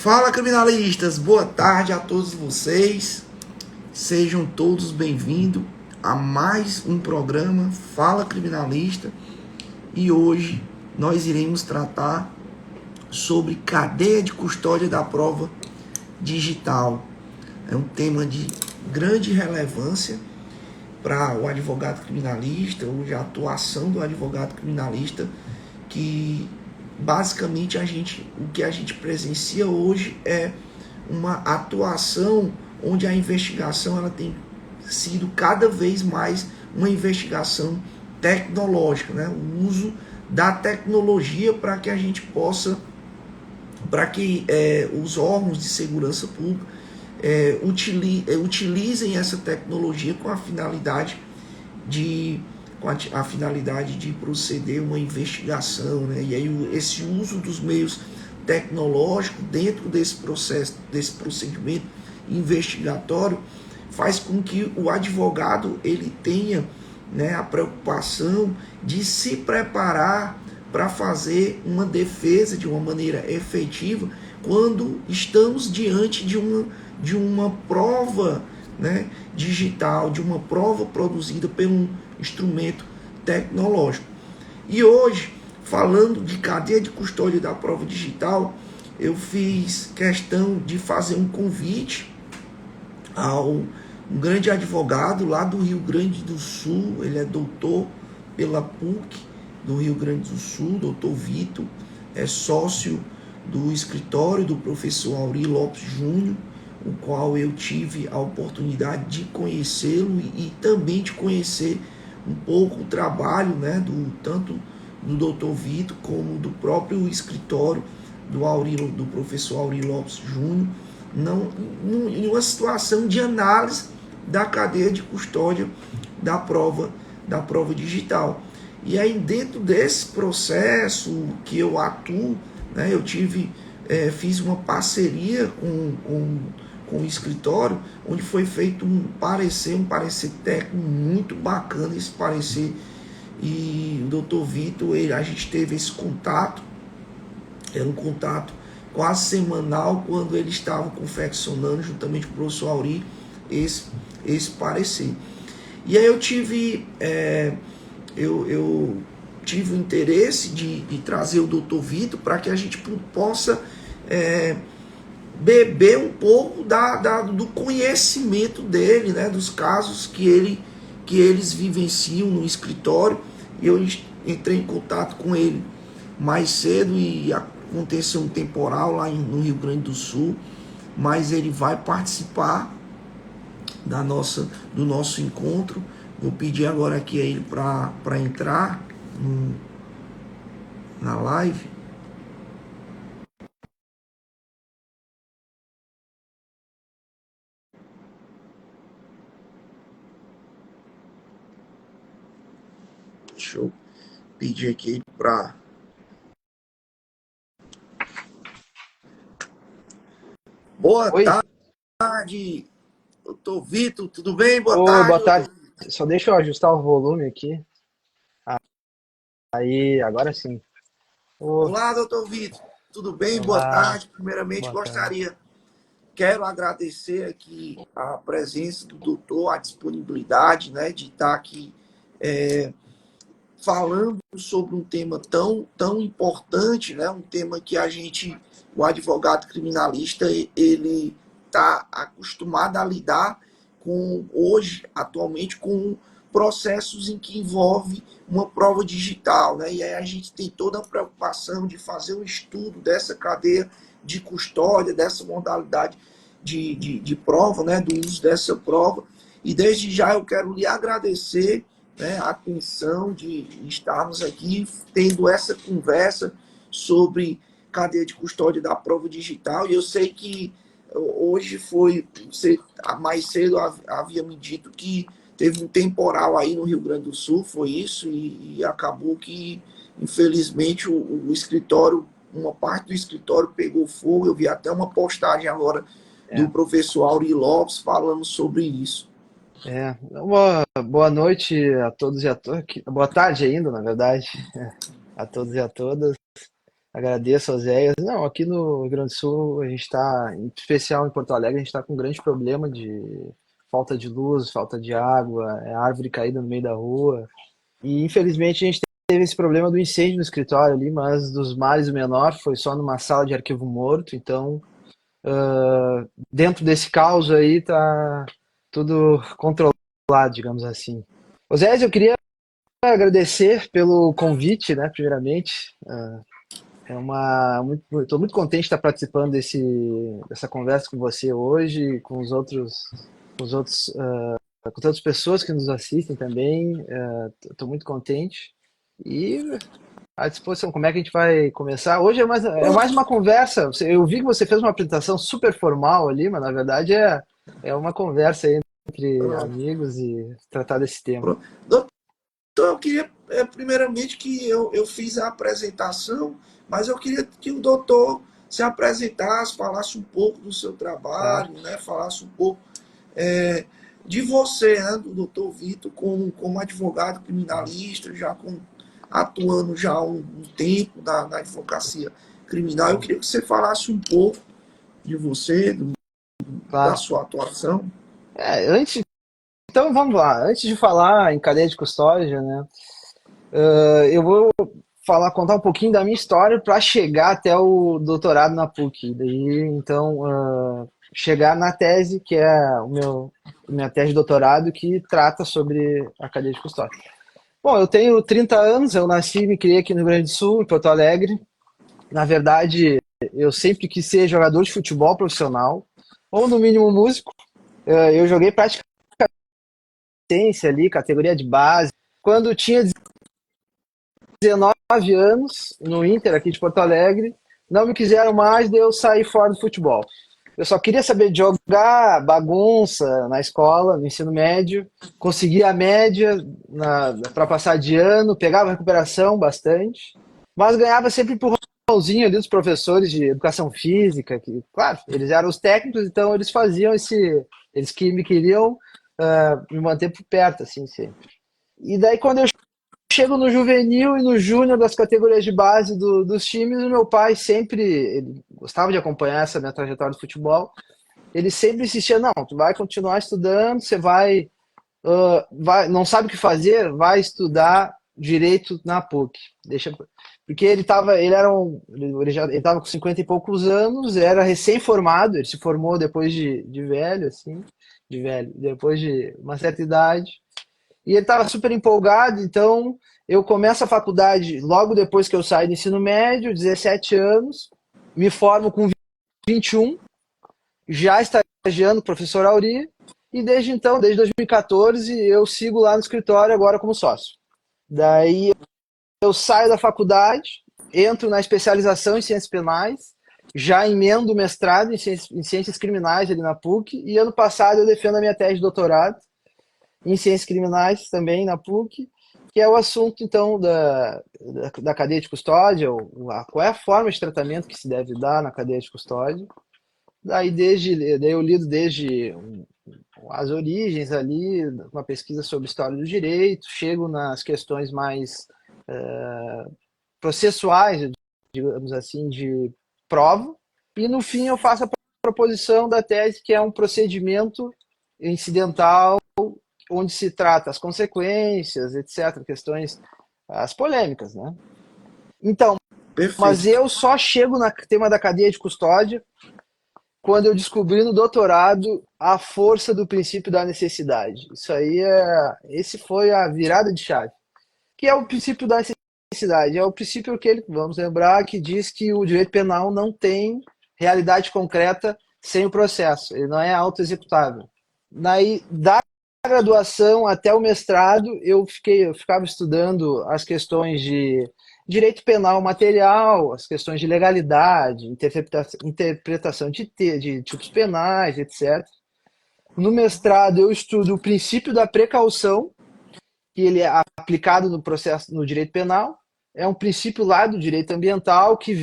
Fala, criminalistas! Boa tarde a todos vocês. Sejam todos bem-vindos a mais um programa Fala Criminalista. E hoje nós iremos tratar sobre cadeia de custódia da prova digital. É um tema de grande relevância para o advogado criminalista, ou de atuação do advogado criminalista, que basicamente o que a gente presencia hoje é uma atuação onde a investigação ela tem sido cada vez mais uma investigação tecnológica, né? O uso da tecnologia para que a gente possa, para que os órgãos de segurança pública utilizem essa tecnologia com a finalidade de proceder uma investigação, né? E aí esse uso dos meios tecnológicos dentro desse processo, desse procedimento investigatório, faz com que o advogado ele tenha, né, a preocupação de se preparar para fazer uma defesa de uma maneira efetiva quando estamos diante de uma prova, né, digital, de uma prova produzida por um instrumento tecnológico. E hoje, falando de cadeia de custódia da prova digital, eu fiz questão de fazer um convite a um grande advogado lá do Rio Grande do Sul. Ele é doutor pela PUC do Rio Grande do Sul, doutor Vitor, é sócio do escritório do professor Auri Lopes Júnior, o qual eu tive a oportunidade de conhecê-lo e também de conhecer um pouco o trabalho, né, tanto do doutor Vitor como do próprio escritório do professor Auri Lopes Júnior, em uma situação de análise da cadeia de custódia da prova digital. E aí, dentro desse processo que eu atuo, né, eu fiz uma parceria com o escritório, onde foi feito um parecer técnico muito bacana, esse parecer. E o doutor Vitor, a gente teve esse contato, era um contato quase semanal, quando ele estava confeccionando, juntamente com o professor Auri, esse parecer. E aí eu tive o interesse de trazer o doutor Vitor para que a gente possa beber um pouco do conhecimento dele, né, dos casos que eles vivenciam no escritório. E eu entrei em contato com ele mais cedo e aconteceu um temporal lá no Rio Grande do Sul, mas ele vai participar do nosso encontro. Vou pedir agora aqui a ele para entrar na live. Deixa eu pedir aqui para... Boa tarde, doutor Vitor, tudo bem? Boa tarde. Boa tarde. Só deixa eu ajustar o volume aqui. Aí, agora sim. Olá, doutor Vitor, tudo bem? Olá. Boa tarde. Primeiramente, Boa tarde. Quero agradecer aqui a presença do doutor, a disponibilidade, né, de estar aqui falando sobre um tema tão importante, né, um tema que o advogado criminalista, ele está acostumado a lidar atualmente, com processos em que envolve uma prova digital, né? E aí a gente tem toda a preocupação de fazer um estudo dessa cadeia de custódia, dessa modalidade de prova, né? Do uso dessa prova. E desde já eu quero lhe agradecer, né, a atenção de estarmos aqui tendo essa conversa sobre cadeia de custódia da prova digital. E eu sei que hoje você mais cedo havia me dito que teve um temporal aí no Rio Grande do Sul, foi isso, e acabou que, infelizmente, o escritório, uma parte do escritório pegou fogo. Eu vi até uma postagem agora do professor Auri Lopes falando sobre isso. Boa noite a todos e a todas. Boa tarde ainda, na verdade, a todos e a todas. Agradeço ao Zéias. Não, aqui no Rio Grande do Sul, a gente está, em especial em Porto Alegre, a gente está com um grande problema de falta de luz, falta de água, árvore caída no meio da rua. E infelizmente a gente teve esse problema do incêndio no escritório ali, mas dos males o menor foi só numa sala de arquivo morto. Então, dentro desse caos aí tá tudo controlado, digamos assim. Osés, eu queria agradecer pelo convite, né, primeiramente. Estou muito contente de estar participando dessa conversa com você hoje, com os outros, com todas as pessoas que nos assistem também. Estou muito contente e à disposição. Como é que a gente vai começar? Hoje é mais uma conversa. Eu vi que você fez uma apresentação super formal ali, mas na verdade é uma conversa aí entre Pronto, amigos e tratar desse tema. pronto. Doutor, eu queria, primeiramente, que eu fiz a apresentação, mas eu queria que o doutor se apresentasse, falasse um pouco do seu Claro. trabalho, né? Falasse um pouco é, de você, né? Do doutor Vitor, como advogado criminalista, atuando já há um tempo na advocacia criminal. Eu Sim, queria que você falasse um pouco de você, da claro. sua atuação. Antes, então vamos lá. Antes de falar em cadeia de custódia, né? Eu vou contar um pouquinho da minha história para chegar até o doutorado na PUC. Daí, então, chegar na tese, que é minha tese de doutorado, que trata sobre a cadeia de custódia. Bom, eu tenho 30 anos, eu nasci e me criei aqui no Rio Grande do Sul, em Porto Alegre. Na verdade, eu sempre quis ser jogador de futebol profissional, ou no mínimo músico. Eu joguei praticamente ali, categoria de base. Quando tinha 19 anos, no Inter aqui de Porto Alegre, não me quiseram mais, daí eu saí fora do futebol. Eu só queria saber de jogar bagunça na escola, no ensino médio, conseguia a média para passar de ano, pegava recuperação bastante, mas ganhava sempre empurrãozinho ali dos professores de educação física, que, claro, eles eram os técnicos, então eles faziam eles que me queriam me manter por perto, assim, sempre. E daí quando eu chego no juvenil e no júnior das categorias de base dos times, o meu pai sempre, ele gostava de acompanhar essa minha trajetória de futebol, ele sempre insistia, não, tu vai continuar estudando, você não sabe o que fazer, vai estudar direito na PUC. Porque ele estava com 50 e poucos anos, era recém-formado, ele se formou depois de velho, assim, depois de uma certa idade, e ele estava super empolgado, então eu começo a faculdade logo depois que eu saio do ensino médio, 17 anos, me formo com 21, já estagiando professor Auri, e desde então, desde 2014, eu sigo lá no escritório agora como sócio. Daí eu saio da faculdade, entro na especialização em ciências penais, já emendo o mestrado em ciências criminais ali na PUC, e ano passado eu defendo a minha tese de doutorado em ciências criminais também na PUC, que é o assunto então da cadeia de custódia, qual é a forma de tratamento que se deve dar na cadeia de custódia. Daí eu lido desde as origens ali, uma pesquisa sobre história do direito, chego nas questões mais processuais, digamos assim, de prova, e no fim eu faço a proposição da tese, que é um procedimento incidental onde se trata as consequências, etc., questões, as polêmicas, né? Então, mas Perfeito. eu só chego no tema da cadeia de custódia quando eu descobri no doutorado a força do princípio da necessidade. Esse foi a virada de chave. Que é o princípio da necessidade? É o princípio que vamos lembrar, que diz que o direito penal não tem realidade concreta sem o processo, ele não é autoexecutável. Da graduação até o mestrado, eu ficava estudando as questões de direito penal material, as questões de legalidade, interpretação de tipos penais, etc. No mestrado, eu estudo o princípio da precaução, que ele é aplicado no processo, no direito penal. É um princípio lá do direito ambiental que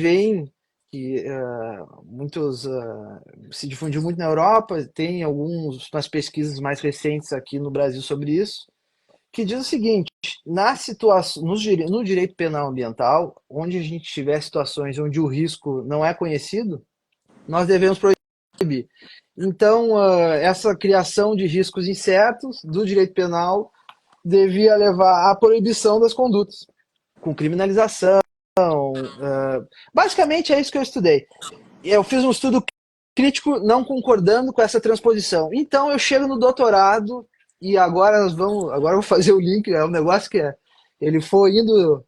se difundiu muito na Europa, tem algumas pesquisas mais recentes aqui no Brasil sobre isso, que diz o seguinte: na situação, no direito penal ambiental, onde a gente tiver situações onde o risco não é conhecido, nós devemos proibir. Então, essa criação de riscos incertos do direito penal devia levar à proibição das condutas, com criminalização. Basicamente é isso que eu estudei. Eu fiz um estudo crítico não concordando com essa transposição. Então eu chego no doutorado e agora agora eu vou fazer o link, é um negócio que ele foi indo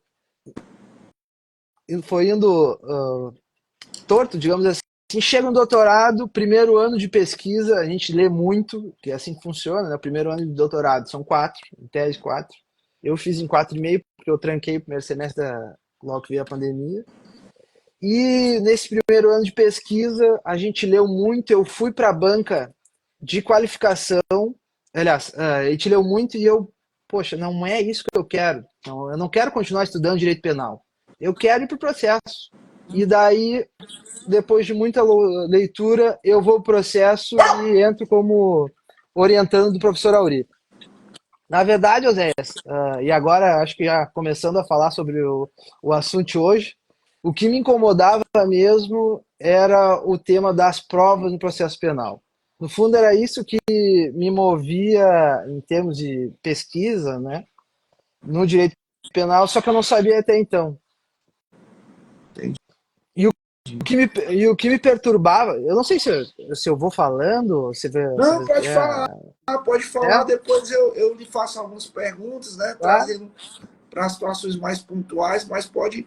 torto, digamos assim. Chega no doutorado, primeiro ano de pesquisa, a gente lê muito, que é assim que funciona, né? O primeiro ano de doutorado são 4, em tese 4. Eu fiz em 4,5, porque eu tranquei o primeiro semestre logo que veio a pandemia. E nesse primeiro ano de pesquisa, a gente leu muito, eu fui para a banca de qualificação, aliás, a gente leu muito e poxa, não é isso que eu quero. Não, eu não quero continuar estudando direito penal. Eu quero ir para o processo. E daí, depois de muita leitura, eu vou para o processo e entro como orientando do professor Auri. Na verdade, Oséias, e agora acho que já começando a falar sobre o assunto hoje, o que me incomodava mesmo era o tema das provas no processo penal. No fundo, era isso que me movia em termos de pesquisa, né, no direito penal, só que eu não sabia até então. Entendi. E o que me perturbava, eu não sei se eu vou falando, Não, pode falar, é, depois eu lhe faço algumas perguntas, né, tá? trazendo para situações mais pontuais, mas pode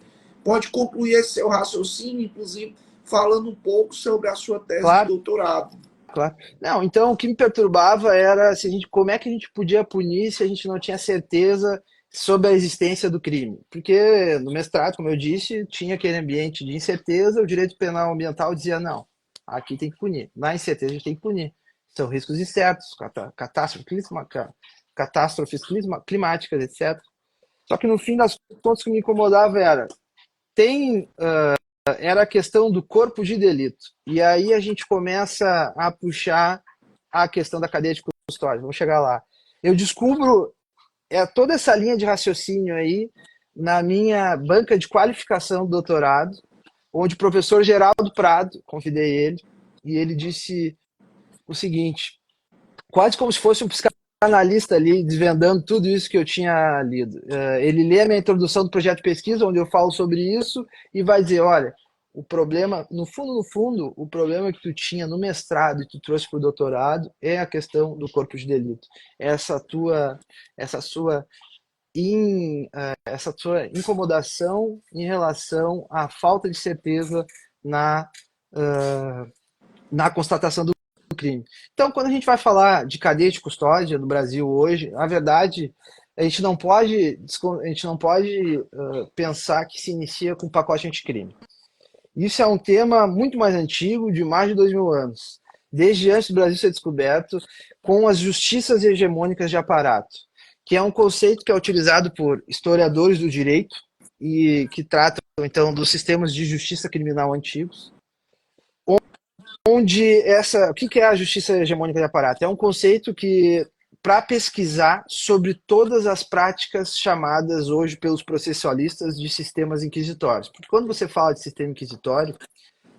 concluir esse seu raciocínio, inclusive falando um pouco sobre a sua tese de Claro, doutorado. claro. Não, então o que me perturbava era se como é que a gente podia punir se a gente não tinha certeza sobre a existência do crime. Porque no mestrado, como eu disse, tinha aquele ambiente de incerteza, o direito penal ambiental dizia não, aqui tem que punir. Na incerteza a gente tem que punir. São riscos incertos, catástrofes climáticas, etc. Só que no fim das contas o que me incomodava tem era a questão do corpo de delito. E aí a gente começa a puxar a questão da cadeia de custódia. Vamos chegar lá. Eu descubro toda essa linha de raciocínio aí na minha banca de qualificação do doutorado, onde o professor Geraldo Prado, convidei ele, e ele disse o seguinte, quase como se fosse um psicanalista ali, desvendando tudo isso que eu tinha lido. Ele lê a minha introdução do projeto de pesquisa, onde eu falo sobre isso, e vai dizer, olha, o problema, no fundo, o problema que tu tinha no mestrado e tu trouxe para o doutorado é a questão do corpo de delito. Essa sua incomodação em relação à falta de certeza na constatação do crime. Então, quando a gente vai falar de cadeia de custódia no Brasil hoje, na verdade, a gente não pode pensar que se inicia com o pacote anticrime. Isso é um tema muito mais antigo, de mais de 2.000 anos, desde antes do Brasil ser descoberto, com as justiças hegemônicas de aparato, que é um conceito que é utilizado por historiadores do direito e que tratam, então, dos sistemas de justiça criminal antigos, onde o que é a justiça hegemônica de aparato? É um conceito que, para pesquisar sobre todas as práticas chamadas hoje pelos processualistas de sistemas inquisitórios. Porque quando você fala de sistema inquisitório,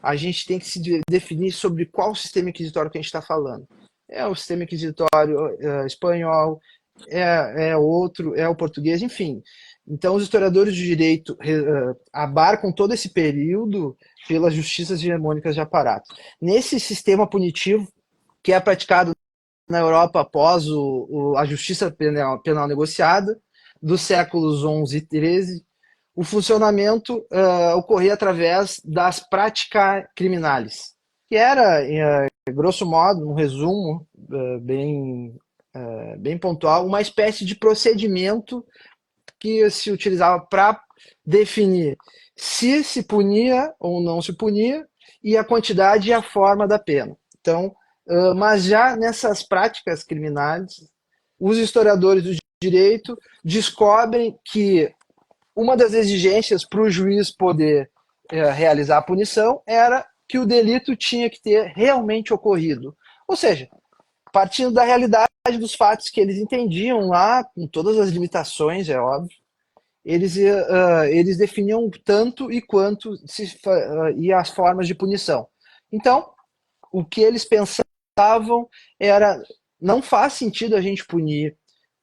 a gente tem que se definir sobre qual sistema inquisitório que a gente está falando. É o sistema inquisitório espanhol, é outro, é o português, enfim. Então, os historiadores de direito abarcam todo esse período pelas justiças hegemônicas de aparato. Nesse sistema punitivo, que é praticado na Europa após a justiça penal negociada, dos séculos XI e XIII, o funcionamento ocorria através das práticas criminais, que era, grosso modo, um resumo bem pontual, uma espécie de procedimento que se utilizava para definir se punia ou não se punia e a quantidade e a forma da pena. Então, mas já nessas práticas criminais, os historiadores do direito descobrem que uma das exigências para o juiz poder realizar a punição era que o delito tinha que ter realmente ocorrido. Ou seja, partindo da realidade dos fatos que eles entendiam lá, com todas as limitações, é óbvio, eles definiam tanto e quanto e as formas de punição. Então, o que eles pensavam era, não faz sentido a gente punir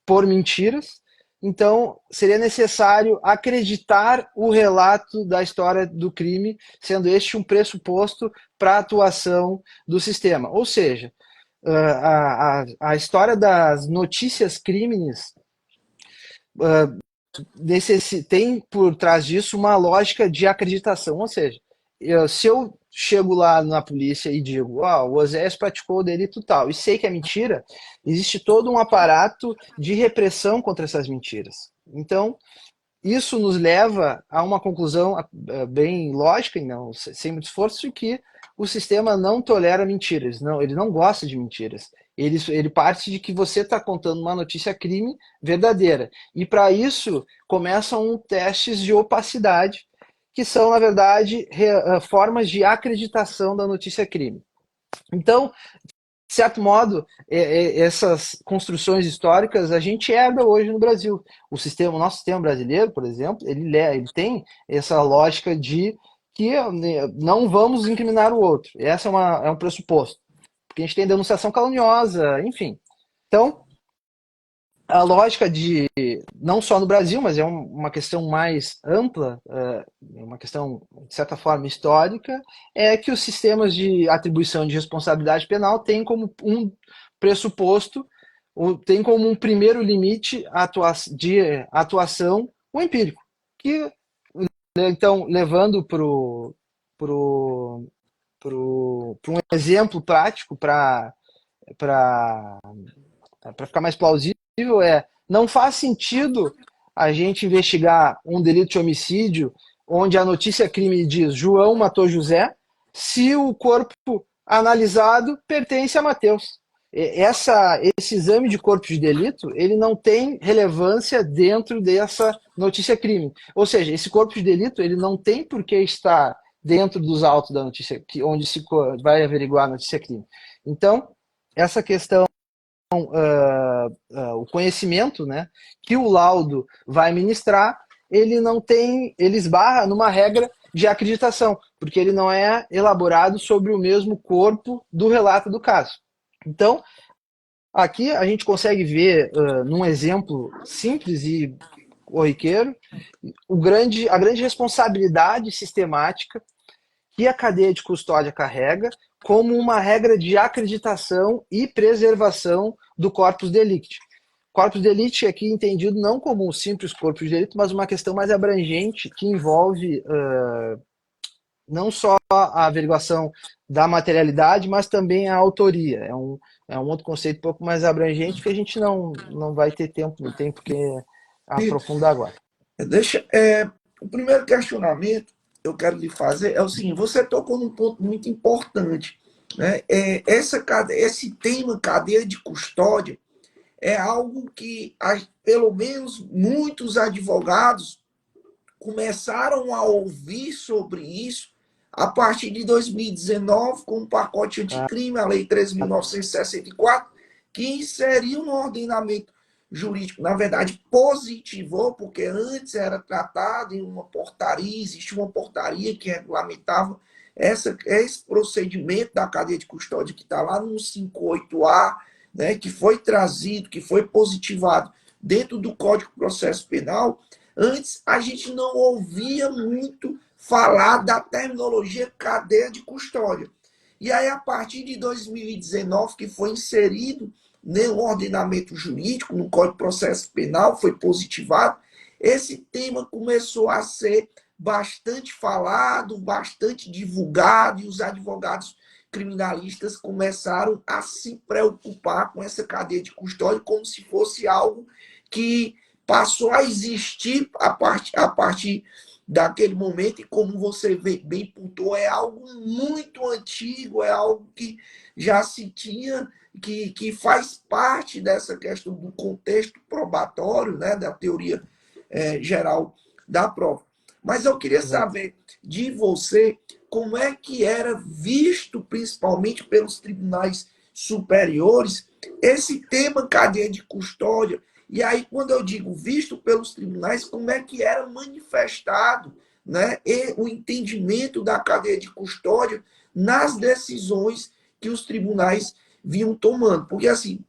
por mentiras, então seria necessário acreditar o relato da história do crime, sendo este um pressuposto para a atuação do sistema. Ou seja, a história das notícias crimes tem por trás disso uma lógica de acreditação. Ou seja, se eu chego lá na polícia e digo, o Oséias praticou o delito tal, e sei que é mentira, existe todo um aparato de repressão contra essas mentiras. Então, isso nos leva a uma conclusão bem lógica, e não, sem muito esforço, de que o sistema não tolera mentiras, ele não gosta de mentiras. Ele parte de que você está contando uma notícia crime verdadeira. E para isso começam testes de opacidade, que são, na verdade, formas de acreditação da notícia crime. Então, de certo modo, essas construções históricas a gente herda hoje no Brasil. O nosso sistema brasileiro, por exemplo, ele tem essa lógica de que não vamos incriminar o outro. Essa é um pressuposto. Porque a gente tem denunciação caluniosa, enfim. Então, a lógica de, não só no Brasil, mas é uma questão mais ampla, uma questão, de certa forma, histórica, é que os sistemas de atribuição de responsabilidade penal têm como um pressuposto, tem como um primeiro limite de atuação o empírico, que, então, levando para um exemplo prático, para ficar mais plausível, não faz sentido a gente investigar um delito de homicídio onde a notícia crime diz João matou José, se o corpo analisado pertence a Mateus. Esse exame de corpo de delito, ele não tem relevância dentro dessa notícia crime. Ou seja, esse corpo de delito, ele não tem por que estar dentro dos autos da notícia, onde se vai averiguar a notícia crime. Então, essa questão, o conhecimento, né, que o laudo vai ministrar, ele esbarra numa regra de acreditação, porque ele não é elaborado sobre o mesmo corpo do relato do caso. Então, aqui a gente consegue ver, num exemplo simples e corriqueiro, a grande responsabilidade sistemática que a cadeia de custódia carrega como uma regra de acreditação e preservação do corpus delicti. Corpus delicti aqui entendido não como um simples corpo de delito, mas uma questão mais abrangente que envolve não só a averiguação da materialidade, mas também a autoria. É um outro conceito um pouco mais abrangente que a gente não vai ter tempo, não tem porque aprofundar agora. O primeiro questionamento que eu quero lhe fazer é o seguinte: você tocou num ponto muito importante, né? Esse tema cadeia de custódia é algo que, pelo menos, muitos advogados começaram a ouvir sobre isso a partir de 2019, com o pacote anticrime, a Lei 13.964, que inseriu no ordenamento jurídico, na verdade, positivou, porque antes era tratado em uma portaria, existe uma portaria que regulamentava esse procedimento da cadeia de custódia que está lá no 58A, né, que foi trazido, que foi positivado dentro do Código de Processo Penal. Antes, a gente não ouvia muito falar da terminologia cadeia de custódia. E aí, a partir de 2019, que foi inserido no ordenamento jurídico, no Código de Processo Penal, foi positivado, esse tema começou a ser bastante falado, bastante divulgado, e os advogados criminalistas começaram a se preocupar com essa cadeia de custódia como se fosse algo que passou a existir a partir daquele momento, e como você bem pontuou, é algo muito antigo, é algo que já se tinha, que faz parte dessa questão do contexto probatório, né, da teoria geral da prova. Mas eu queria saber de você como é que era visto, principalmente pelos tribunais superiores, esse tema cadeia de custódia. E aí, quando eu digo visto pelos tribunais, como é que era manifestado, né, e o entendimento da cadeia de custódia nas decisões que os tribunais vinham tomando. Porque, assim,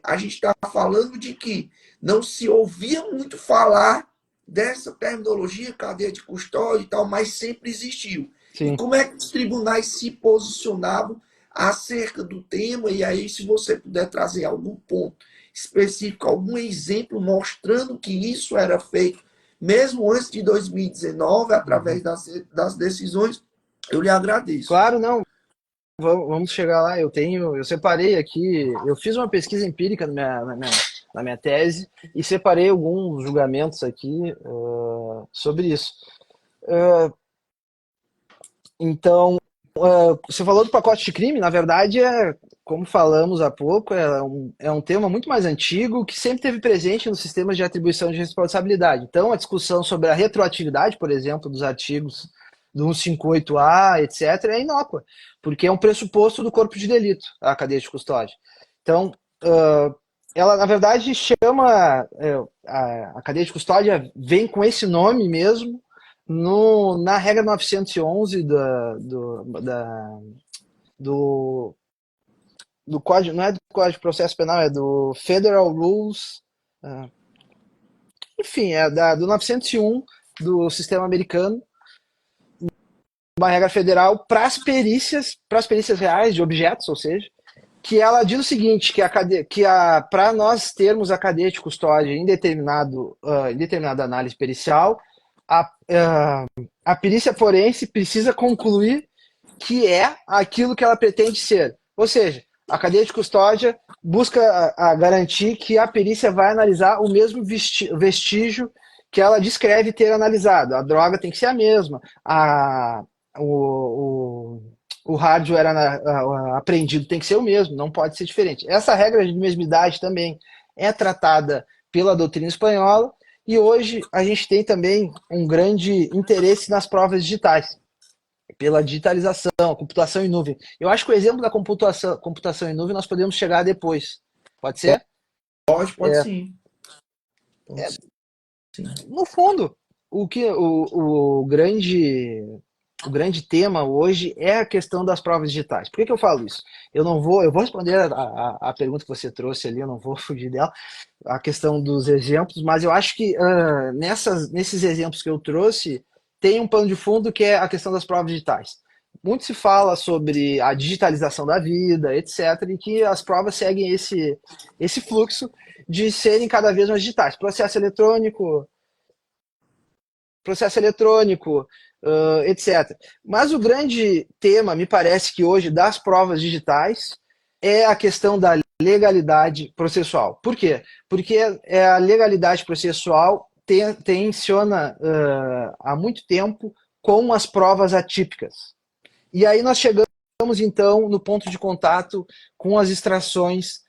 a gente está falando de que não se ouvia muito falar dessa terminologia, cadeia de custódia e tal, mas sempre existiu. E Sim. como é que os tribunais se posicionavam acerca do tema? E aí, se você puder trazer algum ponto específico, algum exemplo mostrando que isso era feito, mesmo antes de 2019, através Uhum. das decisões, eu lhe agradeço. Claro, não. Vamos chegar lá. Eu separei aqui, eu fiz uma pesquisa empírica na minha tese e separei alguns julgamentos aqui sobre isso. Uh, então, você falou do pacote de crime, na verdade, como falamos há pouco, é um tema muito mais antigo que sempre teve presente nos sistemas de atribuição de responsabilidade. Então, a discussão sobre a retroatividade, por exemplo, dos artigos do 158A, etc., é inócua, porque é um pressuposto do corpo de delito, a cadeia de custódia. Então, ela, na verdade, chama. A cadeia de custódia vem com esse nome mesmo, na regra 911 do, do Código, não é do Código de Processo Penal, é do Federal Rules, enfim, do 901 do sistema americano, uma regra federal para as perícias reais de objetos, ou seja, que ela diz o seguinte, para nós termos a cadeia de custódia em determinada análise pericial, a perícia forense precisa concluir que é aquilo que ela pretende ser. Ou seja, a cadeia de custódia busca garantir que a perícia vai analisar o mesmo vestígio que ela descreve ter analisado. A droga tem que ser a mesma, o hardware apreendido tem que ser o mesmo, não pode ser diferente. Essa regra de mesmidade também é tratada pela doutrina espanhola e hoje a gente tem também um grande interesse nas provas digitais, pela digitalização, computação em nuvem. Eu acho que o exemplo da computação em nuvem nós podemos chegar depois. Pode ser? Pode É, sim. Pode sim. no fundo, o grande tema hoje é a questão das provas digitais. Por que eu falo isso? Eu vou responder a pergunta que você trouxe ali, eu não vou fugir dela, a questão dos exemplos, mas eu acho que nesses exemplos que eu trouxe, tem um pano de fundo que é a questão das provas digitais. Muito se fala sobre a digitalização da vida, etc., e que as provas seguem esse fluxo de serem cada vez mais digitais. Processo eletrônico, etc. Mas o grande tema, me parece que hoje, das provas digitais, é a questão da legalidade processual. Por quê? Porque a legalidade processual tensiona há muito tempo com as provas atípicas. E aí nós chegamos, então, no ponto de contato com as extrações,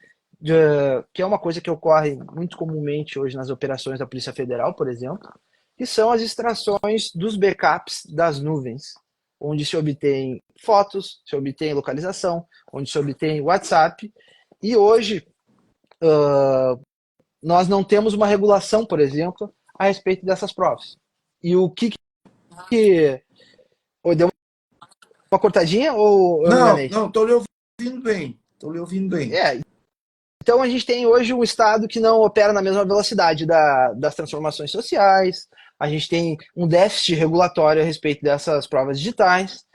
que é uma coisa que ocorre muito comumente hoje nas operações da Polícia Federal, por exemplo, que são as extrações dos backups das nuvens, onde se obtém fotos, se obtém localização, onde se obtém WhatsApp. E hoje nós não temos uma regulação, por exemplo, a respeito dessas provas. E o que deu uma cortadinha ou eu me Não, enganei? não, estou lhe ouvindo bem. Estou lhe ouvindo bem. Então a gente tem hoje um Estado que não opera na mesma velocidade das transformações sociais, a gente tem um déficit regulatório a respeito dessas provas digitais,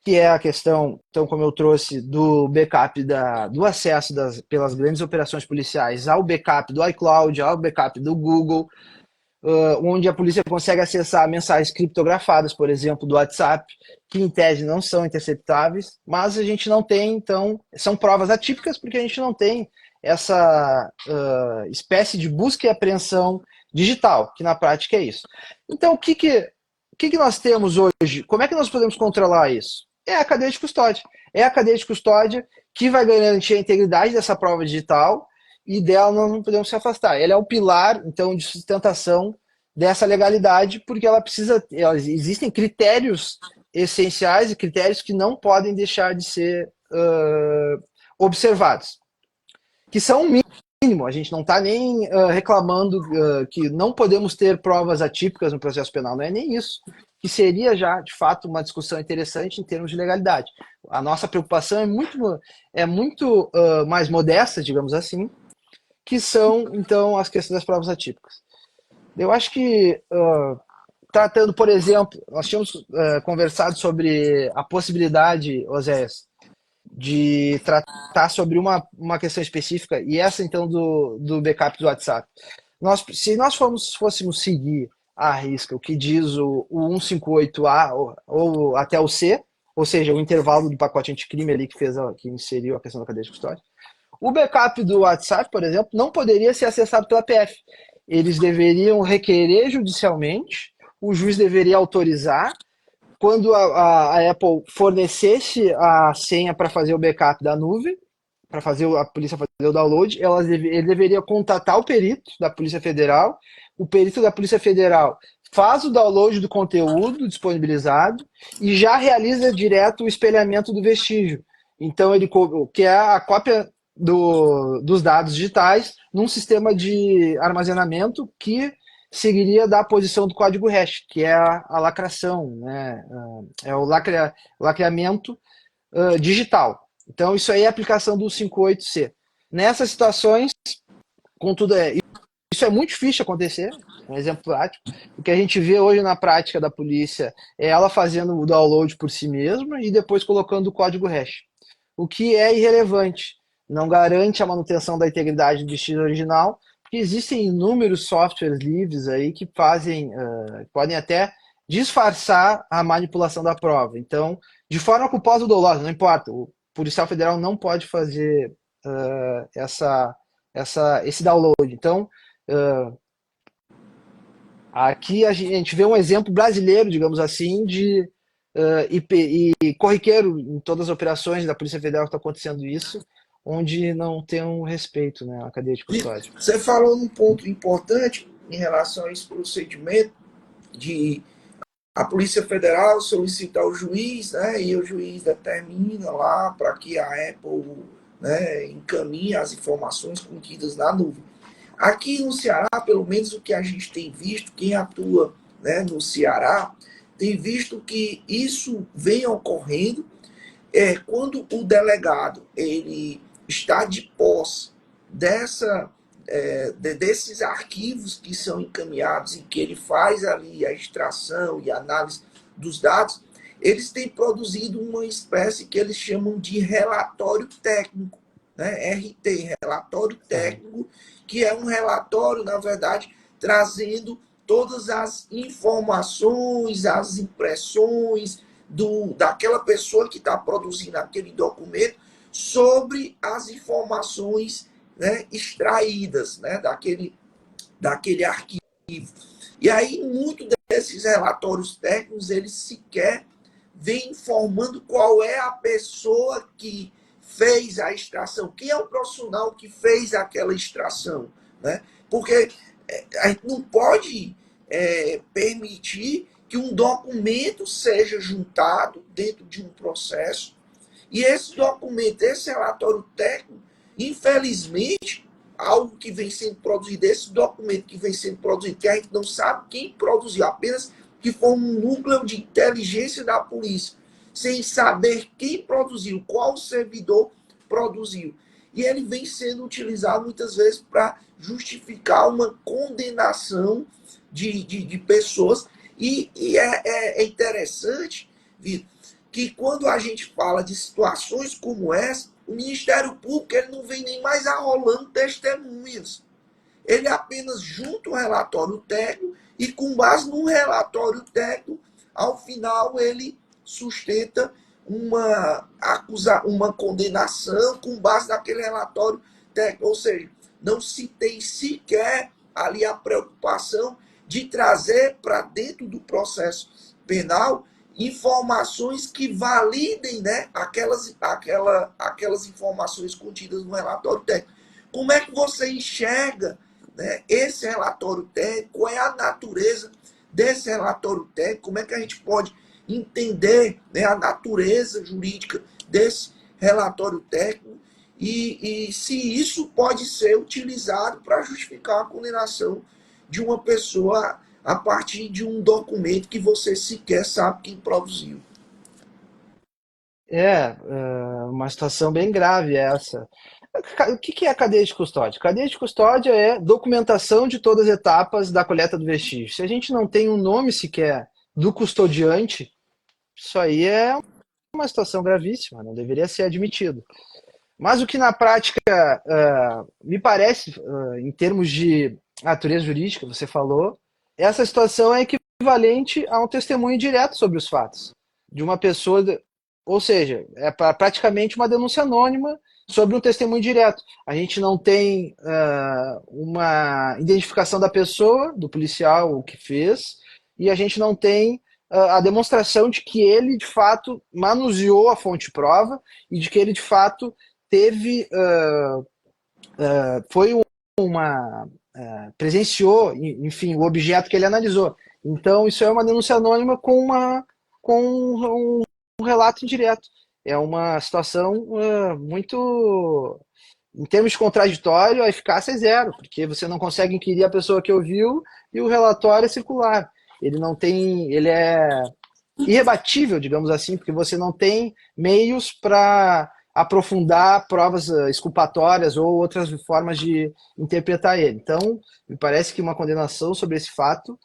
que é a questão, então, como eu trouxe, do backup do acesso pelas grandes operações policiais ao backup do iCloud, ao backup do Google, onde a polícia consegue acessar mensagens criptografadas, por exemplo, do WhatsApp, que em tese não são interceptáveis, mas a gente não tem, então, são provas atípicas porque a gente não tem essa espécie de busca e apreensão digital, que na prática é isso. Então, o que nós temos hoje? Como é que nós podemos controlar isso? É a cadeia de custódia. É a cadeia de custódia que vai garantir a integridade dessa prova digital e dela nós não podemos se afastar. Ela é o pilar, então, de sustentação dessa legalidade, porque existem critérios essenciais e critérios que não podem deixar de ser observados, que são um mínimo. A gente não está nem reclamando que não podemos ter provas atípicas no processo penal, não é nem isso, que seria já, de fato, uma discussão interessante em termos de legalidade. A nossa preocupação é muito mais modesta, digamos assim, que são, então, as questões das provas atípicas. Eu acho que, tratando, por exemplo, nós tínhamos conversado sobre a possibilidade, Oséias, de tratar sobre uma questão específica, e essa, então, do backup do WhatsApp. Se nós fôssemos seguir à risca o que diz o 158A ou até o C, ou seja, o intervalo do pacote anticrime ali que inseriu a questão da cadeia de custódia, o backup do WhatsApp, por exemplo, não poderia ser acessado pela PF. Eles deveriam requerer judicialmente, o juiz deveria autorizar. Quando a Apple fornecesse a senha para fazer o backup da nuvem, para fazer a polícia fazer o download, ele deveria contatar o perito da Polícia Federal. O perito da Polícia Federal faz o download do conteúdo disponibilizado e já realiza direto o espelhamento do vestígio. Então, que é a cópia dos dados digitais num sistema de armazenamento que seguiria da posição do código hash, que é a lacração, né? É o lacreamento digital. Então, isso aí é a aplicação do 58C. Nessas situações, contudo, isso é muito difícil de acontecer, um exemplo prático. O que a gente vê hoje na prática da polícia é ela fazendo o download por si mesma e depois colocando o código hash, o que é irrelevante, não garante a manutenção da integridade do destino original, porque existem inúmeros softwares livres aí que podem até disfarçar a manipulação da prova. Então, de forma culposa ou dolosa, não importa, o policial federal não pode fazer esse download. Então, aqui a gente vê um exemplo brasileiro, digamos assim, de e corriqueiro em todas as operações da Polícia Federal que está acontecendo isso, onde não tem um respeito, né, à cadeia de custódia. Você falou num ponto importante em relação a esse procedimento de a Polícia Federal solicita ao juiz, né, e o juiz determina lá para que a Apple, né, encaminhe as informações contidas na nuvem. Aqui no Ceará, pelo menos o que a gente tem visto, quem atua, né, no Ceará, tem visto que isso vem ocorrendo quando o delegado ele está de posse desses arquivos que são encaminhados e que ele faz ali a extração e análise dos dados, eles têm produzido uma espécie que eles chamam de relatório técnico, né? RT, relatório técnico, que é um relatório, na verdade, trazendo todas as informações, as impressões daquela pessoa que está produzindo aquele documento sobre as informações, né, extraídas, né, daquele arquivo. E aí, muito desses relatórios técnicos, eles sequer vêm informando qual é a pessoa que fez a extração, quem é o profissional que fez aquela extração, né? Porque a gente não pode permitir que um documento seja juntado dentro de um processo e esse documento, esse relatório técnico, infelizmente, algo que vem sendo produzido, esse documento que vem sendo produzido, que a gente não sabe quem produziu, apenas que foi um núcleo de inteligência da polícia, sem saber quem produziu, qual servidor produziu. E ele vem sendo utilizado muitas vezes para justificar uma condenação de pessoas. E é interessante, Vitor, que quando a gente fala de situações como essa, o Ministério Público ele não vem nem mais arrolando testemunhas. Ele apenas junta o relatório técnico e, com base no relatório técnico, ao final ele sustenta uma condenação com base naquele relatório técnico. Ou seja, não se tem sequer ali a preocupação de trazer para dentro do processo penal informações que validem, né, aquelas informações contidas no relatório técnico. Como é que você enxerga, né, esse relatório técnico? Qual é a natureza desse relatório técnico? Como é que a gente pode entender, né, a natureza jurídica desse relatório técnico? e se isso pode ser utilizado para justificar a condenação de uma pessoa a partir de um documento que você sequer sabe quem produziu. Uma situação bem grave essa. O que é a cadeia de custódia? Cadeia de custódia é documentação de todas as etapas da coleta do vestígio. Se a gente não tem um nome sequer do custodiante, isso aí é uma situação gravíssima, não deveria ser admitido. Mas o que na prática me parece, em termos de natureza jurídica, você falou, essa situação é equivalente a um testemunho direto sobre os fatos de uma pessoa, ou seja, é praticamente uma denúncia anônima sobre um testemunho direto. A gente não tem uma identificação da pessoa, do policial, o que fez, e a gente não tem a demonstração de que ele, de fato, manuseou a fonte prova e de que ele, de fato, teve foi uma presenciou, enfim, o objeto que ele analisou. Então isso é uma denúncia anônima com um relato indireto. É uma situação muito, em termos de contraditório, a eficácia é zero, porque você não consegue inquirir a pessoa que ouviu e o relatório é circular. Ele não tem, ele é irrebatível, digamos assim, porque você não tem meios para aprofundar provas exculpatórias ou outras formas de interpretar ele. Então, me parece que uma condenação sobre esse fato,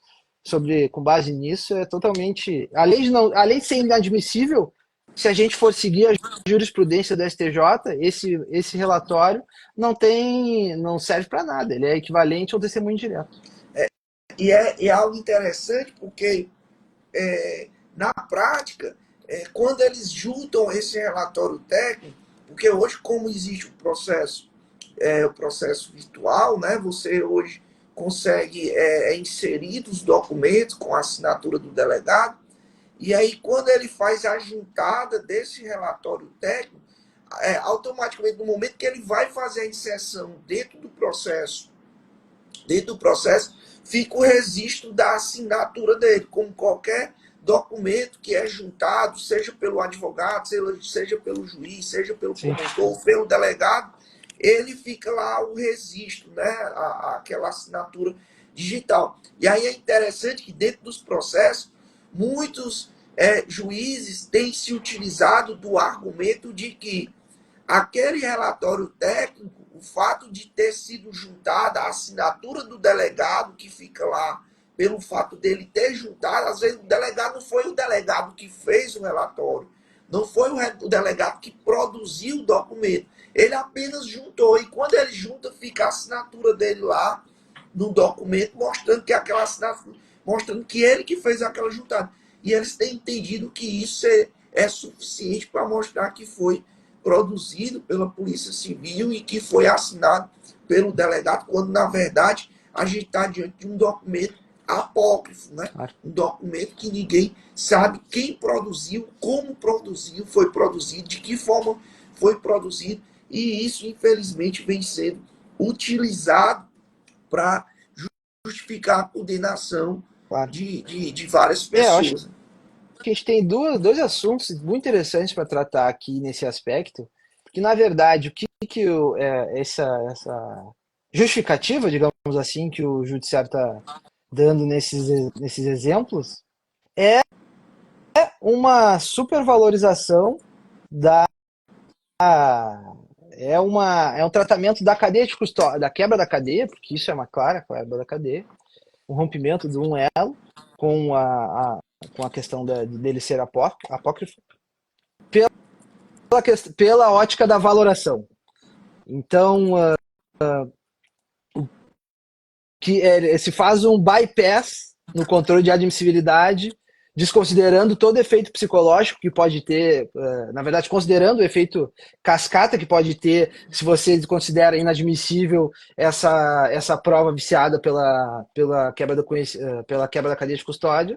com base nisso, é totalmente, além de ser inadmissível, se a gente for seguir a jurisprudência do STJ, esse relatório não serve para nada. Ele é equivalente ao testemunho direto. E é algo interessante porque na prática, quando eles juntam esse relatório técnico, porque hoje, como existe o processo virtual, né, você hoje consegue inserir os documentos com a assinatura do delegado, e aí quando ele faz a juntada desse relatório técnico, automaticamente, no momento que ele vai fazer a inserção dentro do processo, fica o registro da assinatura dele, como qualquer documento que é juntado, seja pelo advogado, seja pelo juiz, seja pelo promotor, pelo delegado, ele fica lá o registro, né? Aquela assinatura digital. E aí é interessante que dentro dos processos, muitos juízes têm se utilizado do argumento de que aquele relatório técnico, o fato de ter sido juntada a assinatura do delegado, que fica lá, pelo fato dele ter juntado, às vezes o delegado não foi o delegado que fez o relatório, não foi o delegado que produziu o documento, ele apenas juntou, e quando ele junta, fica a assinatura dele lá no documento, mostrando que aquela assinatura, mostrando que ele que fez aquela juntada. E eles têm entendido que isso é suficiente para mostrar que foi produzido pela Polícia Civil e que foi assinado pelo delegado, quando, na verdade, a gente está diante de um documento apócrifo, né? Um documento que ninguém sabe quem produziu, como produziu, foi produzido, de que forma foi produzido, e isso, infelizmente, vem sendo utilizado para justificar a condenação de várias pessoas. Que a gente tem dois assuntos muito interessantes para tratar aqui nesse aspecto, porque na verdade essa justificativa, digamos assim, que o judiciário está dando nesses exemplos é uma supervalorização da é um tratamento da cadeia de custódia, da quebra da cadeia, porque isso é uma clara quebra da cadeia, um rompimento de um elo com a questão dele ser apócrifo, pela ótica da valoração. Então, se faz um bypass no controle de admissibilidade, desconsiderando todo efeito psicológico que pode ter, na verdade, considerando o efeito cascata que pode ter, se você considera inadmissível essa prova viciada pela quebra da cadeia de custódia,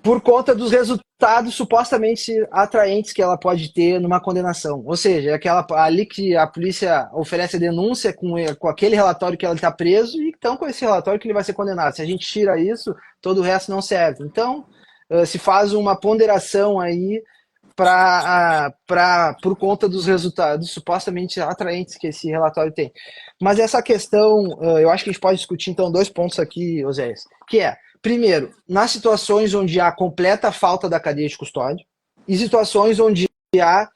por conta dos resultados supostamente atraentes que ela pode ter numa condenação. Ou seja, ali que a polícia oferece a denúncia com aquele relatório que ela está preso, e então com esse relatório que ele vai ser condenado. Se a gente tira isso, todo o resto não serve. Então, se faz uma ponderação aí por conta dos resultados supostamente atraentes que esse relatório tem. Mas essa questão, eu acho que a gente pode discutir então dois pontos aqui, Oséias, que é, primeiro, nas situações onde há completa falta da cadeia de custódia e situações onde há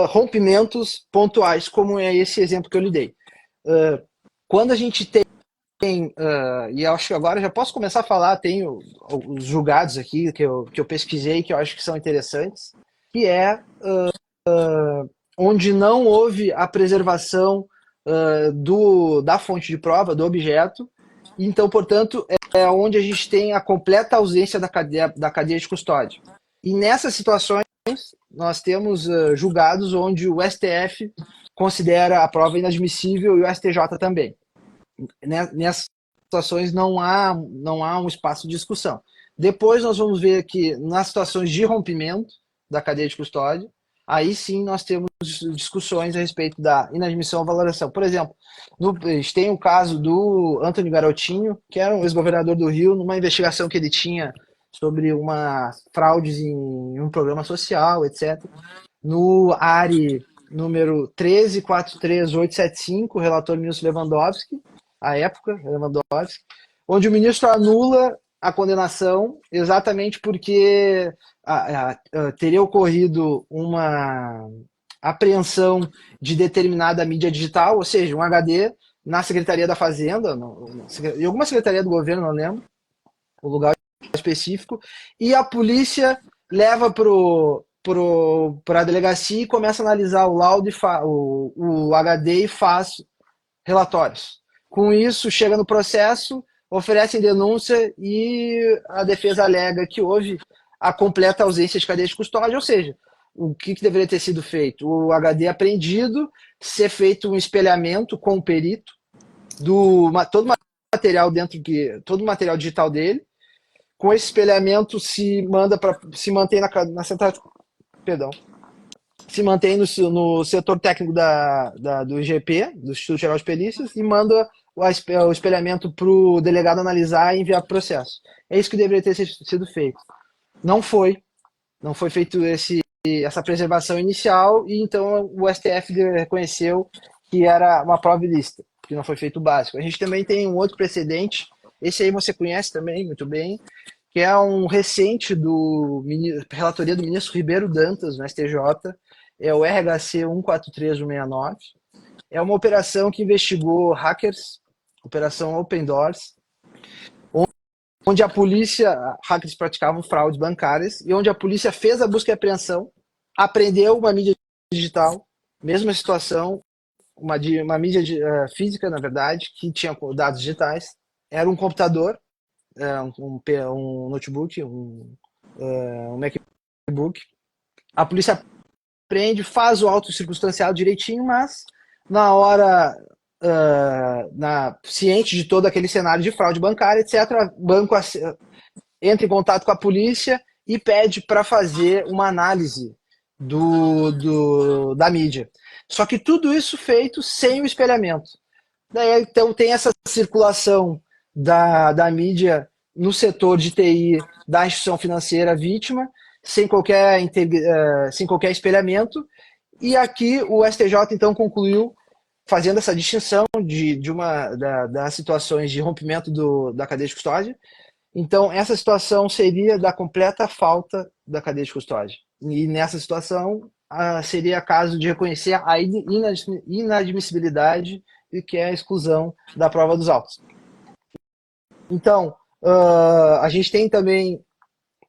rompimentos pontuais, como é esse exemplo que eu lhe dei. Quando a gente tem, e acho que agora já posso começar a falar, tenho os julgados aqui que eu pesquisei, que eu acho que são interessantes, que é onde não houve a preservação da fonte de prova, do objeto, então, portanto, é onde a gente tem a completa ausência da cadeia de custódia. E nessas situações, nós temos julgados onde o STF considera a prova inadmissível e o STJ também. Nessas situações não há um espaço de discussão. Depois nós vamos ver que nas situações de rompimento da cadeia de custódia, aí sim nós temos discussões a respeito da inadmissão ou valoração. Por exemplo, a gente tem o caso do Antônio Garotinho, que era um ex-governador do Rio, numa investigação que ele tinha sobre uma fraudes em um programa social, etc. No ARI número 1343875, o relator ministro Lewandowski, à época, Lewandowski, onde o ministro anula a condenação exatamente porque teria ocorrido uma apreensão de determinada mídia digital, ou seja, um HD na Secretaria da Fazenda, em alguma secretaria do governo, não lembro, o lugar específico, e a polícia leva para a delegacia e começa a analisar o laudo, o HD e faz relatórios. Com isso, chega no processo, oferecem denúncia e a defesa alega que houve a completa ausência de cadeia de custódia, ou seja, o que deveria ter sido feito? O HD apreendido, ser feito um espelhamento com o perito, todo o material todo o material digital dele, com esse espelhamento se mantém na central, perdão, se mantém no setor técnico do IGP, do Instituto Geral de Perícias, e manda o espelhamento para o delegado analisar e enviar para o processo. É isso que deveria ter sido feito. Não foi feito essa preservação inicial, e então o STF reconheceu que era uma prova ilícita, que não foi feito o básico. A gente também tem um outro precedente, esse aí você conhece também muito bem, que é um recente relatoria do ministro Ribeiro Dantas, no STJ, é o RHC 143169. É uma operação que investigou hackers, operação Open Doors, onde hackers praticavam fraudes bancárias, e onde a polícia fez a busca e apreensão, apreendeu uma mídia digital, mesma situação, uma mídia física, na verdade, que tinha dados digitais, era um computador, um notebook, um MacBook. A polícia prende, faz o auto circunstanciado direitinho, mas na hora, ciente de todo aquele cenário de fraude bancária, etc., o banco entra em contato com a polícia e pede para fazer uma análise da mídia. Só que tudo isso feito sem o espelhamento. Daí, então, tem essa circulação da mídia no setor de TI da instituição financeira vítima, sem qualquer espelhamento, e aqui o STJ então concluiu, fazendo essa distinção das situações de rompimento da cadeia de custódia. Então, essa situação seria da completa falta da cadeia de custódia. E nessa situação, seria caso de reconhecer a inadmissibilidade e que é a exclusão da prova dos autos. Então, a gente tem também,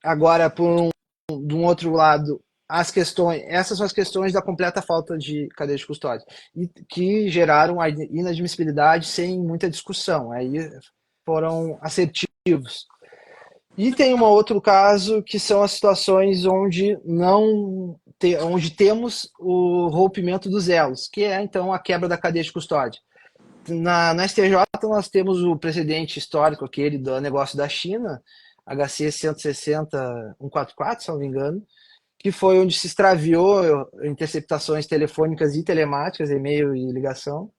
agora, de um outro lado, essas são as questões da completa falta de cadeia de custódia, e que geraram a inadmissibilidade sem muita discussão, aí foram assertivos. E tem um outro caso, que são as situações onde temos o rompimento dos elos, que é, então, a quebra da cadeia de custódia. Na STJ, nós temos o precedente histórico, aquele do negócio da China, HC 160.144, se não me engano, que foi onde se extraviou interceptações telefônicas e telemáticas, e-mail e ligação,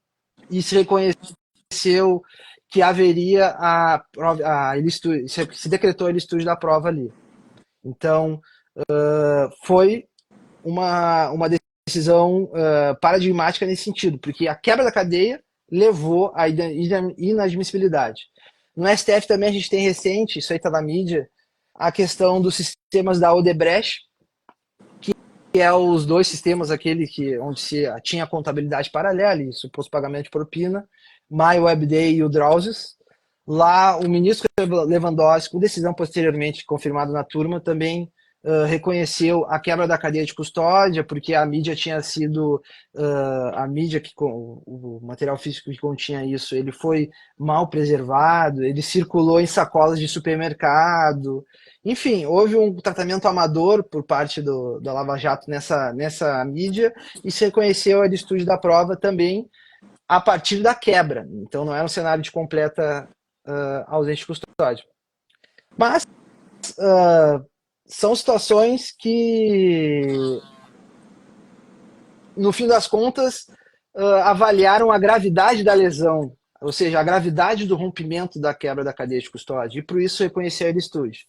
e se reconheceu que haveria se decretou a ilicitude da prova ali. Então, foi uma decisão paradigmática nesse sentido, porque a quebra da cadeia levou à inadmissibilidade. No STF também a gente tem recente, isso aí está na mídia, a questão dos sistemas da Odebrecht, que é os dois sistemas, aquele onde se tinha contabilidade paralela e suposto pagamento de propina, MyWebDay e o Drowsys. Lá, o ministro Lewandowski, com decisão posteriormente confirmada na turma, também reconheceu a quebra da cadeia de custódia, porque a mídia tinha sido, a mídia, o material físico que continha isso, ele foi mal preservado, ele circulou em sacolas de supermercado. Enfim, houve um tratamento amador por parte da Lava Jato nessa mídia e se reconheceu a licitude da prova também a partir da quebra. Então não era um cenário de completa ausência de custódia. Mas são situações que, no fim das contas, avaliaram a gravidade da lesão, ou seja, a gravidade do rompimento da quebra da cadeia de custódia, e por isso reconheceu a ilicitude.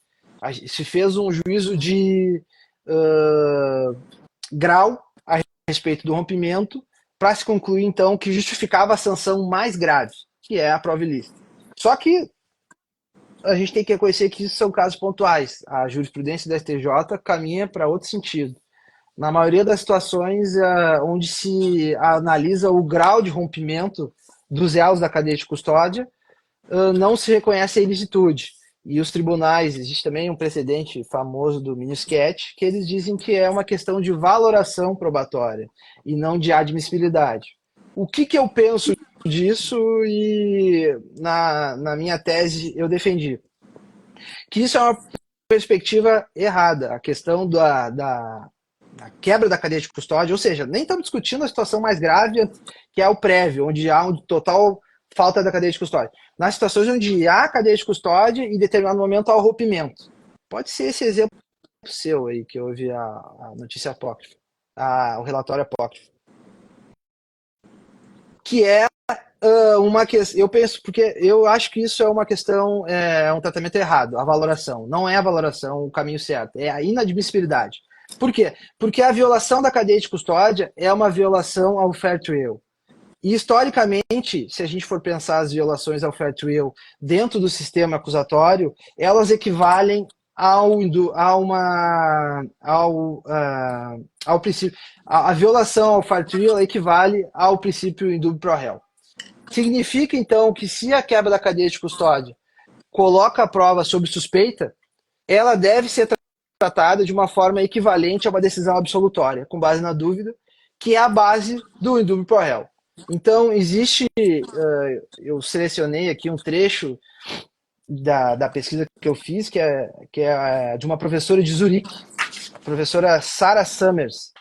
Se fez um juízo de grau a respeito do rompimento, para se concluir, então, que justificava a sanção mais grave, que é a prova ilícita. Só que a gente tem que reconhecer que isso são casos pontuais. A jurisprudência da STJ caminha para outro sentido. Na maioria das situações onde se analisa o grau de rompimento dos elos da cadeia de custódia, não se reconhece a ilicitude. E os tribunais, existe também um precedente famoso do Minuscat, que eles dizem que é uma questão de valoração probatória e não de admissibilidade. O que eu penso disso e na minha tese eu defendi? Que isso é uma perspectiva errada. A questão da quebra da cadeia de custódia, ou seja, nem estamos discutindo a situação mais grave, que é o prévio, onde há um total falta da cadeia de custódia. Nas situações onde há cadeia de custódia e em determinado momento há o rompimento. Pode ser esse exemplo seu aí, que eu ouvi a notícia apócrifa, o relatório apócrifo. Que é uma questão, eu penso, porque eu acho que isso é uma questão, é um tratamento errado, a valoração. Não é a valoração o caminho certo, é a inadmissibilidade. Por quê? Porque a violação da cadeia de custódia é uma violação ao fair trial. E, historicamente, se a gente for pensar as violações ao fair trial dentro do sistema acusatório, elas equivalem ao princípio. A violação ao fair trial equivale ao princípio indubio pro réu. Significa, então, que se a quebra da cadeia de custódia coloca a prova sob suspeita, ela deve ser tratada de uma forma equivalente a uma decisão absolutória, com base na dúvida, que é a base do indubio pro réu. Então, existe, eu selecionei aqui um trecho da pesquisa que eu fiz, que é de uma professora de Zurique, a professora Sarah Summers,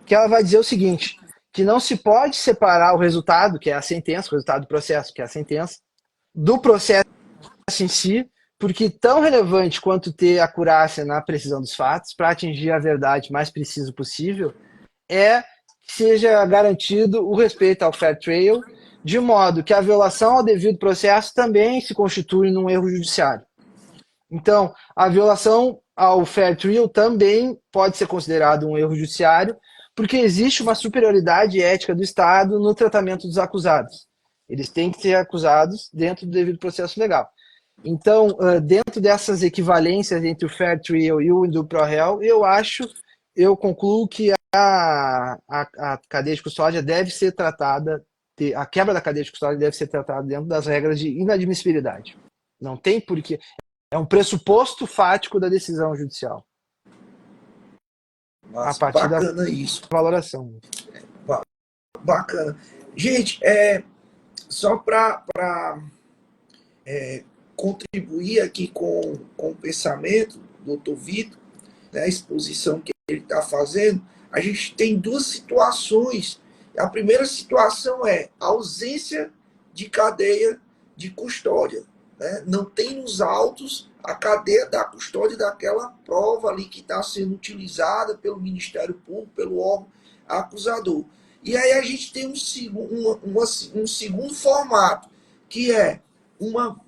que ela vai dizer o seguinte, que não se pode separar o resultado, que é a sentença, o resultado do processo, que é a sentença, do processo em si, porque tão relevante quanto ter acurácia na precisão dos fatos, para atingir a verdade mais precisa possível, é que seja garantido o respeito ao fair trial, de modo que a violação ao devido processo também se constitui num erro judiciário. Então, a violação ao fair trial também pode ser considerado um erro judiciário, porque existe uma superioridade ética do Estado no tratamento dos acusados. Eles têm que ser acusados dentro do devido processo legal. Então, dentro dessas equivalências entre o fair trial e o indubio pro réu, eu concluo que a cadeia de custódia deve ser tratada, a quebra da cadeia de custódia deve ser tratada dentro das regras de inadmissibilidade. Não tem porquê. É um pressuposto fático da decisão judicial. Nossa, a partir bacana da isso. valoração. Bacana. Gente, só para contribuir aqui com o pensamento do Dr. Vitor, né, a exposição que ele está fazendo, a gente tem duas situações. A primeira situação é a ausência de cadeia de custódia. Né? Não tem nos autos a cadeia da custódia daquela prova ali que está sendo utilizada pelo Ministério Público, pelo órgão acusador. E aí a gente tem um segundo formato, que é uma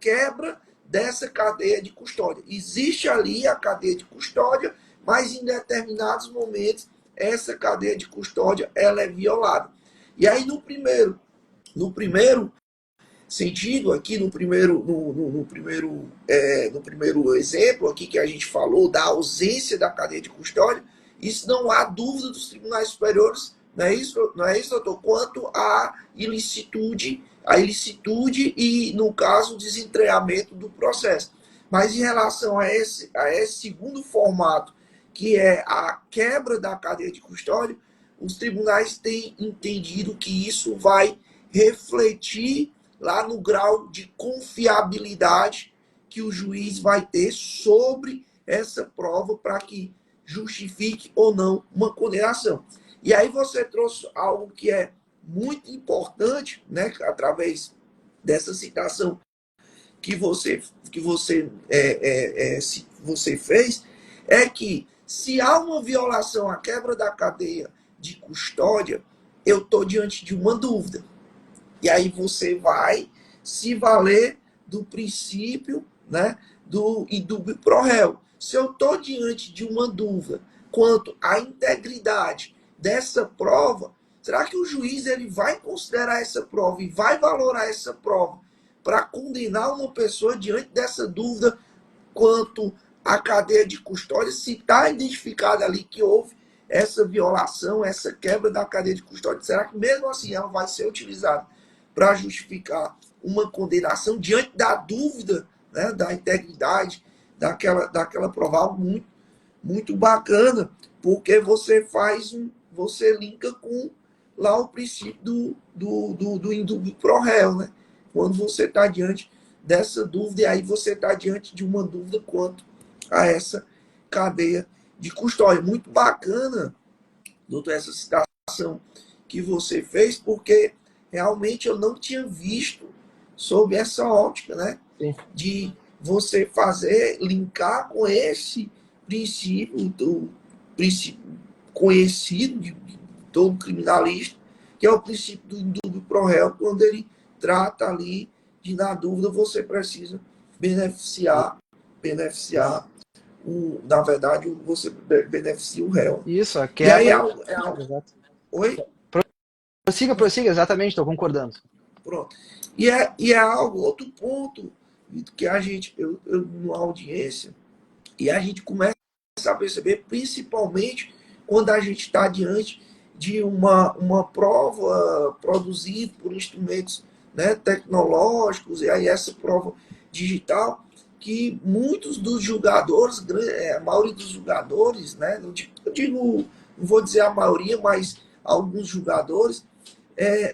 quebra dessa cadeia de custódia. Existe ali a cadeia de custódia, mas em determinados momentos essa cadeia de custódia ela é violada. E aí no primeiro sentido aqui no primeiro exemplo aqui que a gente falou da ausência da cadeia de custódia, isso não há dúvida dos tribunais superiores, não é isso, doutor? Quanto à ilicitude e, no caso, o desentreamento do processo. Mas em relação a esse segundo formato, que é a quebra da cadeia de custódia, os tribunais têm entendido que isso vai refletir lá no grau de confiabilidade que o juiz vai ter sobre essa prova para que justifique ou não uma condenação. E aí você trouxe algo que é muito importante, né, através dessa citação que você fez, é que se há uma violação à quebra da cadeia de custódia, eu estou diante de uma dúvida. E aí você vai se valer do princípio, né, do indúbio pro réu. Se eu estou diante de uma dúvida quanto à integridade dessa prova, será que o juiz ele vai considerar essa prova e vai valorar essa prova para condenar uma pessoa diante dessa dúvida quanto à cadeia de custódia, se está identificado ali que houve essa violação, essa quebra da cadeia de custódia? Será que mesmo assim ela vai ser utilizada para justificar uma condenação diante da dúvida, né, da integridade daquela prova? Algo muito, muito bacana, porque você linka com lá o princípio do indúbio pro réu, né? Quando você está diante dessa dúvida, e aí você está diante de uma dúvida quanto a essa cadeia de custódia. Muito bacana, doutor, essa citação que você fez, porque realmente eu não tinha visto sob essa ótica, né? Sim. De você linkar com esse princípio, do princípio conhecido de todo criminalista, que é o princípio do indúbio pro réu, quando ele trata ali de, na dúvida, você precisa beneficiar na verdade, você beneficia o réu. Isso, a E aí quebra. Exato. oi? Prossiga, exatamente, estou concordando. Pronto. E é algo, outro ponto que eu numa audiência, e a gente começa a perceber, principalmente quando a gente está diante de uma prova produzida por instrumentos, né, tecnológicos, e aí essa prova digital, que muitos dos julgadores, a maioria dos julgadores, né, não vou dizer a maioria, mas alguns julgadores,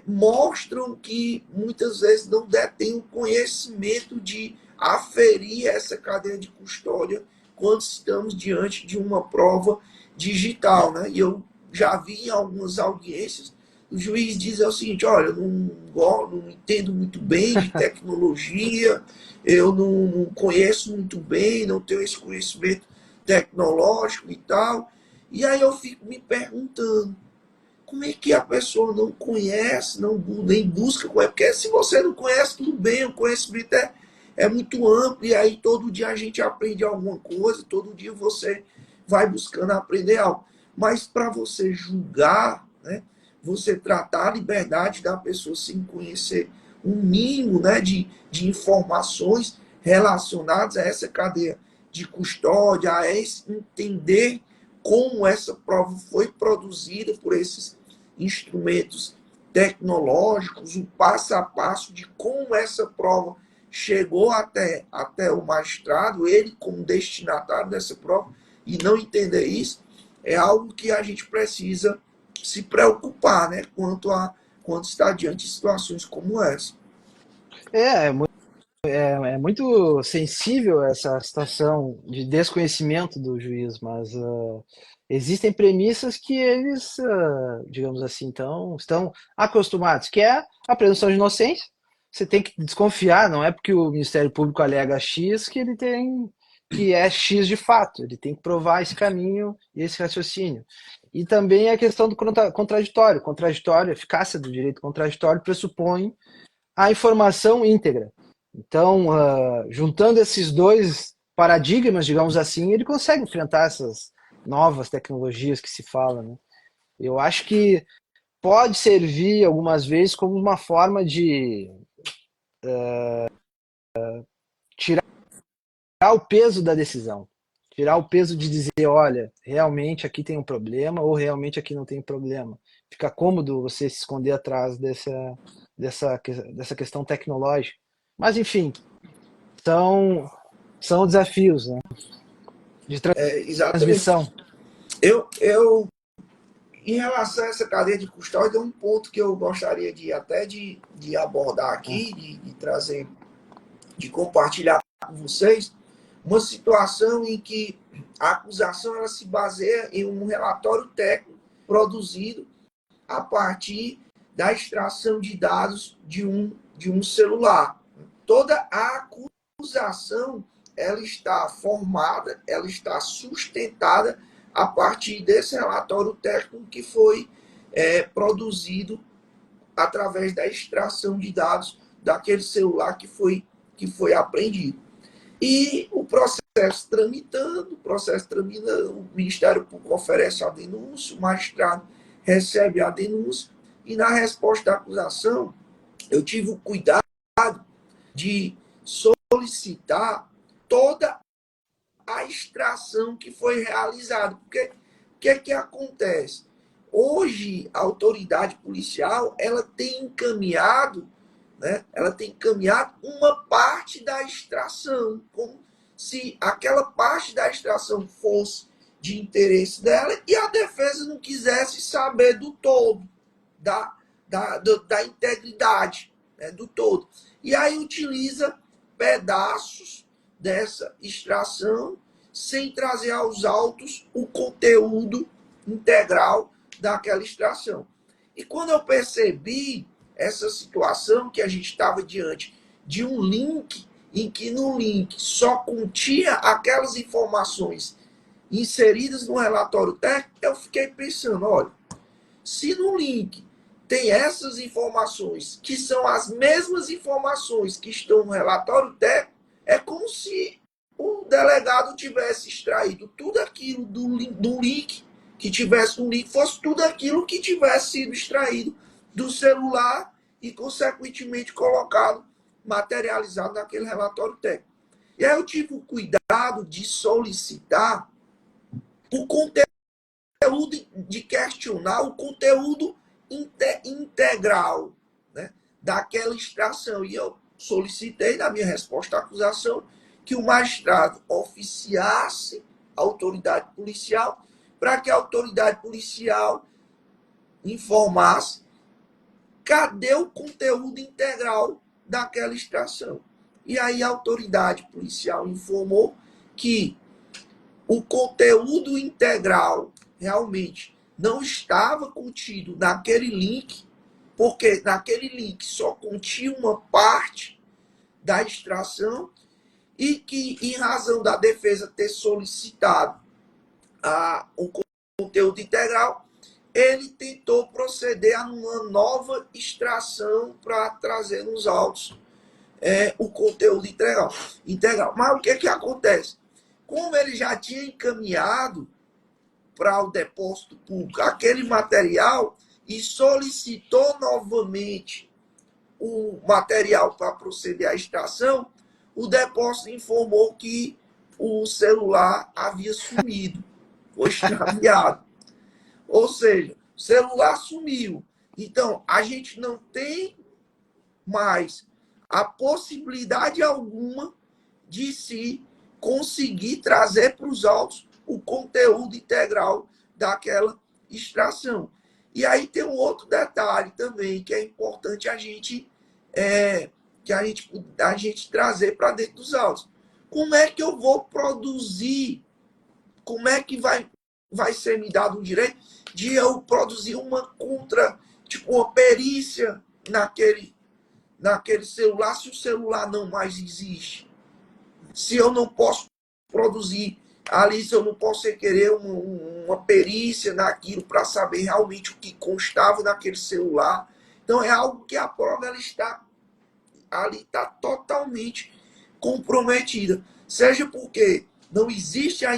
mostram que muitas vezes não detêm o conhecimento de aferir essa cadeia de custódia quando estamos diante de uma prova digital, né? E eu já vi em algumas audiências o juiz dizer o seguinte: olha, eu não entendo muito bem de tecnologia, eu não conheço muito bem, não tenho esse conhecimento tecnológico e tal. E aí eu fico me perguntando, como é que a pessoa não conhece, nem busca conhecer? Porque se você não conhece, tudo bem, o conhecimento é muito amplo, e aí todo dia a gente aprende alguma coisa, todo dia você vai buscando aprender algo. Mas para você julgar, né, você tratar a liberdade da pessoa sem conhecer um mínimo, né, de informações relacionadas a essa cadeia de custódia, a esse entender como essa prova foi produzida por esses instrumentos tecnológicos, o passo a passo de como essa prova chegou até o magistrado, ele como destinatário dessa prova, e não entender isso, é algo que a gente precisa se preocupar, né, quando está diante de situações como essa. É muito sensível essa situação de desconhecimento do juiz, mas existem premissas que eles, digamos assim, estão acostumados, que é a presunção de inocência. Você tem que desconfiar, não é porque o Ministério Público alega X que é X de fato. Ele tem que provar esse caminho e esse raciocínio. E também a questão do contraditório. Contraditório, a eficácia do direito contraditório pressupõe a informação íntegra. Então, juntando esses dois paradigmas, digamos assim, ele consegue enfrentar novas tecnologias que se fala, né? Eu acho que pode servir algumas vezes como uma forma de tirar o peso da decisão, tirar o peso de dizer, olha, realmente aqui tem um problema ou realmente aqui não tem problema. Fica cômodo você se esconder atrás dessa questão tecnológica. Mas, enfim, são, são desafios, né, de Exatamente. transmissão. Eu, em relação a essa cadeia de custódia, é um ponto que eu gostaria de até de abordar Né? aqui, de trazer, de compartilhar com vocês, uma situação em que a acusação ela se baseia em um relatório técnico produzido a partir da extração de dados de um celular. Toda a acusação ela está formada, ela está sustentada a partir desse relatório técnico que foi produzido através da extração de dados daquele celular que foi apreendido. E o processo tramitando, o Ministério Público oferece a denúncia, o magistrado recebe a denúncia, e na resposta da acusação, eu tive o cuidado de solicitar toda a extração que foi realizada. Porque o que acontece? Hoje, a autoridade policial ela tem encaminhado, né? Ela tem encaminhado uma parte da extração, como se aquela parte da extração fosse de interesse dela e a defesa não quisesse saber do todo, da, da integridade, né, do todo. E aí utiliza pedaços dessa extração sem trazer aos autos o conteúdo integral daquela extração. E quando eu percebi essa situação que a gente estava diante de um link em que no link só continha aquelas informações inseridas no relatório técnico, eu fiquei pensando, olha, se no link tem essas informações, que são as mesmas informações que estão no relatório técnico, é como se o delegado tivesse extraído tudo aquilo do link, que tivesse um link, fosse tudo aquilo que tivesse sido extraído do celular e, consequentemente, colocado, materializado naquele relatório técnico. E aí eu tive o cuidado de solicitar o conteúdo, de questionar o conteúdo integral, né, daquela extração. E eu solicitei, na minha resposta à acusação, que o magistrado oficiasse a autoridade policial para que a autoridade policial informasse cadê o conteúdo integral daquela extração. E aí a autoridade policial informou que o conteúdo integral realmente não estava contido naquele link, porque naquele link só continha uma parte da extração e que, em razão da defesa ter solicitado o conteúdo integral, ele tentou proceder a uma nova extração para trazer nos autos o conteúdo integral. Mas o que acontece? Como ele já tinha encaminhado para o depósito público aquele material e solicitou novamente o material para proceder à extração, o depósito informou que o celular havia sumido, foi extraviado. Ou seja, o celular sumiu. Então, a gente não tem mais a possibilidade alguma de se conseguir trazer para os autos o conteúdo integral daquela extração. E aí tem um outro detalhe também que é importante a gente trazer para dentro dos autos. Como é que eu vou produzir? Como é que vai ser me dado o direito de eu produzir tipo uma perícia naquele celular, se o celular não mais existe? Se eu não posso produzir ali, se eu não posso requerer uma perícia naquilo para saber realmente o que constava naquele celular. Então é algo que a prova ela está ali, está totalmente comprometida. Seja porque não existe a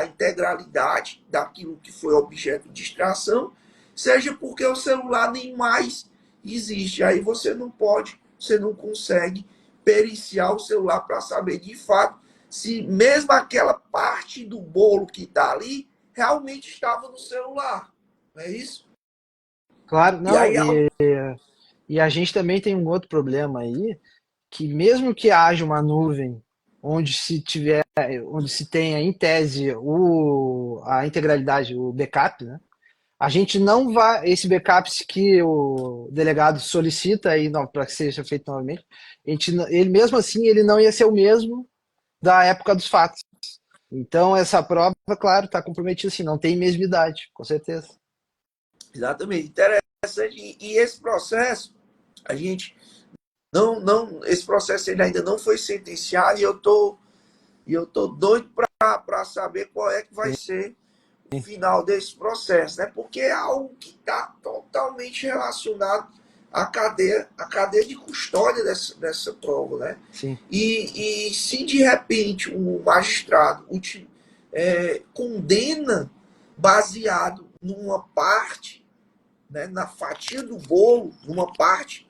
integralidade daquilo que foi objeto de extração, seja porque o celular nem mais existe. Aí você não consegue periciar o celular para saber de fato se mesmo aquela parte do bolo que está ali realmente estava no celular. Não é isso? Claro, E não, aí, e a gente também tem um outro problema aí, que mesmo que haja uma nuvem onde se tenha em tese a integralidade, o backup, né? A gente não vai, esse backup que o delegado solicita aí para que seja feito novamente, ele mesmo assim ele não ia ser o mesmo da época dos fatos. Então essa prova, claro, está comprometida assim, não tem mesmidade, com certeza. exatamente, interessante. E esse processo, a gente esse processo ele ainda não foi sentenciado e eu tô doido para saber qual é que vai ser o final desse processo, né? Porque é algo que está totalmente relacionado à cadeia de custódia dessa prova, né? Sim. E se de repente o magistrado condena baseado numa parte, né, na fatia do bolo, numa parte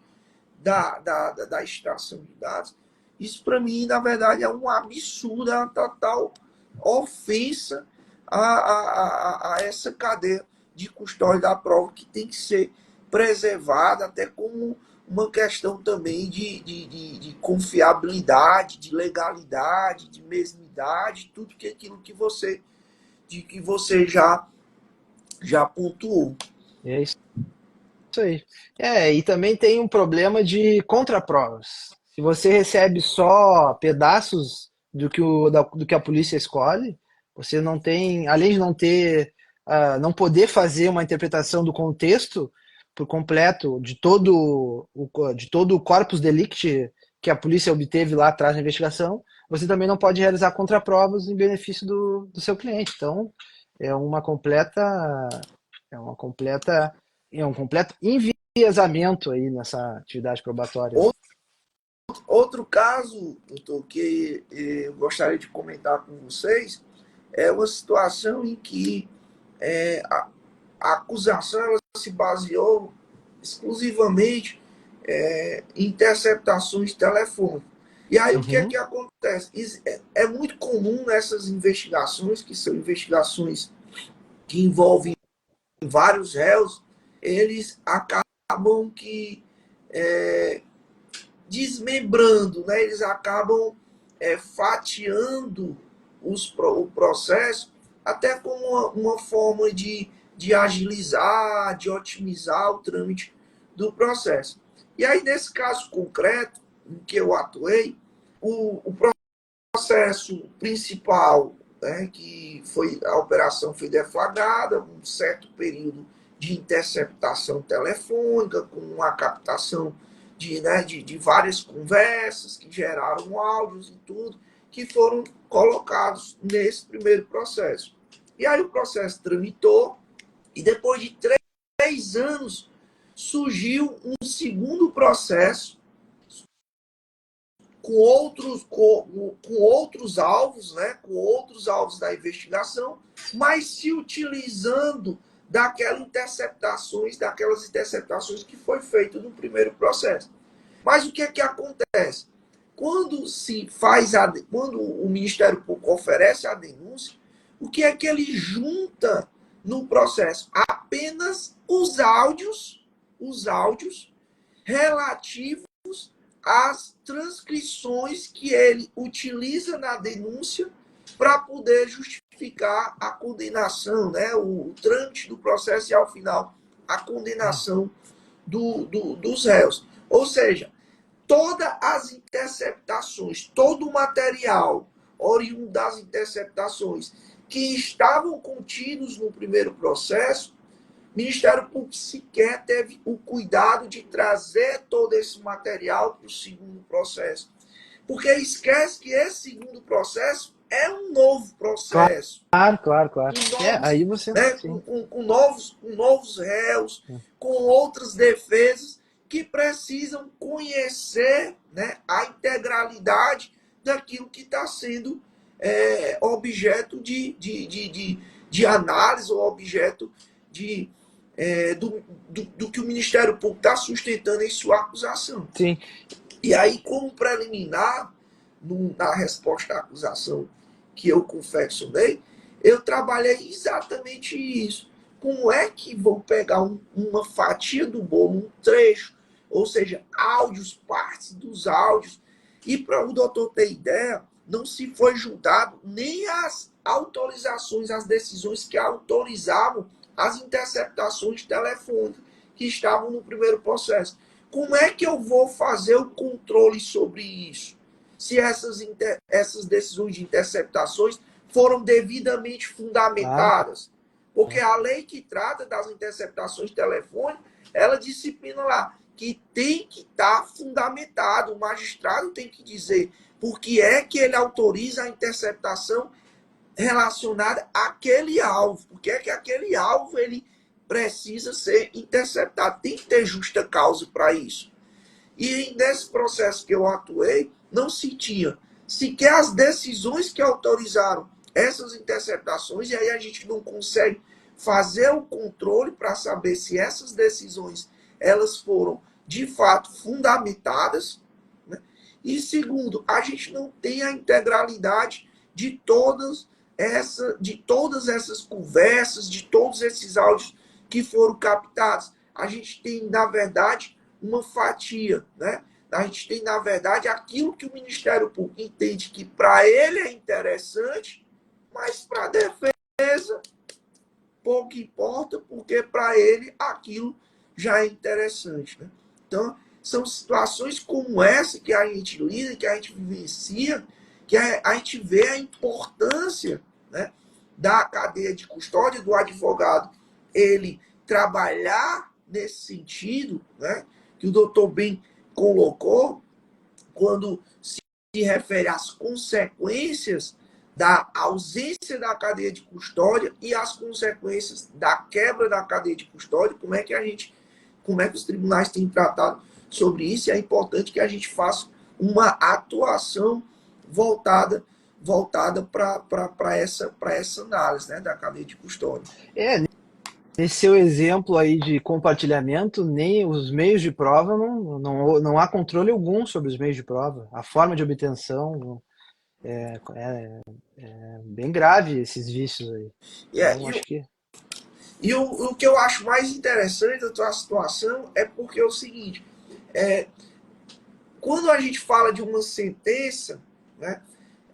da extração de dados, isso para mim, na verdade, é um absurdo, é uma total ofensa a essa cadeia de custódia da prova que tem que ser preservada, até como uma questão também de confiabilidade, de legalidade, de mesmidade, tudo que aquilo que você já pontuou. É isso aí. E também tem um problema de contraprovas. Se você recebe só pedaços do que a polícia escolhe, você não tem, além de não ter, não poder fazer uma interpretação do contexto por completo de todo o corpus delicti que a polícia obteve lá atrás na investigação, você também não pode realizar contraprovas em benefício do seu cliente. Então, é uma completa, é uma completa é um completo enviesamento aí nessa atividade probatória. Outro caso, doutor, que eu gostaria de comentar com vocês, é uma situação em que a acusação ela se baseou exclusivamente em interceptações telefônicas. E aí o que é Uhum. que acontece? É muito comum nessas investigações, que são investigações que envolvem vários réus, eles acabam que desmembrando, né? Eles acabam fatiando o processo até como uma forma de agilizar, de otimizar o trâmite do processo. E aí, nesse caso concreto em que eu atuei, o processo principal, né, que foi a operação foi deflagrada, um certo período de interceptação telefônica, com a captação de várias conversas que geraram áudios e tudo, que foram colocados nesse primeiro processo. E aí o processo tramitou, e depois de 3 anos surgiu um segundo processo com outros alvos, né, com outros alvos da investigação, mas se utilizando daquelas interceptações que foi feito no primeiro processo. Mas o que é que acontece? Quando o Ministério Público oferece a denúncia, o que é que ele junta no processo? Apenas os áudios relativos as transcrições que ele utiliza na denúncia para poder justificar a condenação, né, o trâmite do processo e, ao final, a condenação dos réus. Ou seja, todas as interceptações, todo o material oriundo das interceptações que estavam contidos no primeiro processo, o Ministério Público sequer teve o cuidado de trazer todo esse material para o segundo processo. Porque esquece que esse segundo processo é um novo processo. Claro, claro, claro. Com novos, Aí você. né, Sim. com novos réus, com outras defesas que precisam conhecer, né, a integralidade daquilo que está sendo objeto de análise ou objeto de, do que o Ministério Público está sustentando em sua acusação. Sim. E aí, como preliminar, na resposta à acusação que eu confeccionei, eu trabalhei exatamente isso. Como é que vou pegar uma fatia do bolo, um trecho, ou seja, áudios, partes dos áudios, e para o doutor ter ideia, não se foi julgado nem as autorizações, as decisões que autorizavam as interceptações telefônicas que estavam no primeiro processo. Como é que eu vou fazer o controle sobre isso? Se essas decisões de interceptações foram devidamente Claro. fundamentadas. Porque a lei que trata das interceptações telefônicas, ela disciplina lá que tem que estar fundamentado. O magistrado tem que dizer por que é que ele autoriza a interceptação relacionada àquele alvo. Por que é que aquele alvo ele precisa ser interceptado. Tem que ter justa causa para isso. E nesse processo que eu atuei, não se tinha sequer as decisões que autorizaram essas interceptações, e aí a gente não consegue fazer o controle para saber se essas decisões elas foram de fato fundamentadas, né? E segundo, a gente não tem a integralidade de todas essas conversas, de todos esses áudios que foram captados. A gente tem, na verdade, uma fatia, né? A gente tem, na verdade, aquilo que o Ministério Público entende que para ele é interessante, mas para a defesa pouco importa, porque para ele aquilo já é interessante, né? Então, são situações como essa que a gente lida, que a gente vivencia, que a gente vê a importância, né, da cadeia de custódia, do advogado, ele trabalhar nesse sentido, né, que o doutor bem colocou, quando se refere às consequências da ausência da cadeia de custódia e as consequências da quebra da cadeia de custódia, como é que os tribunais têm tratado sobre isso, e é importante que a gente faça uma atuação voltada para essa análise, né, da cadeia de custódia. Nesse seu exemplo aí de compartilhamento, nem os meios de prova não há controle algum sobre os meios de prova. A forma de obtenção é bem grave esses vícios aí. Então, E, acho que. o que eu acho mais interessante da tua situação é porque é o seguinte, quando a gente fala de uma sentença, né,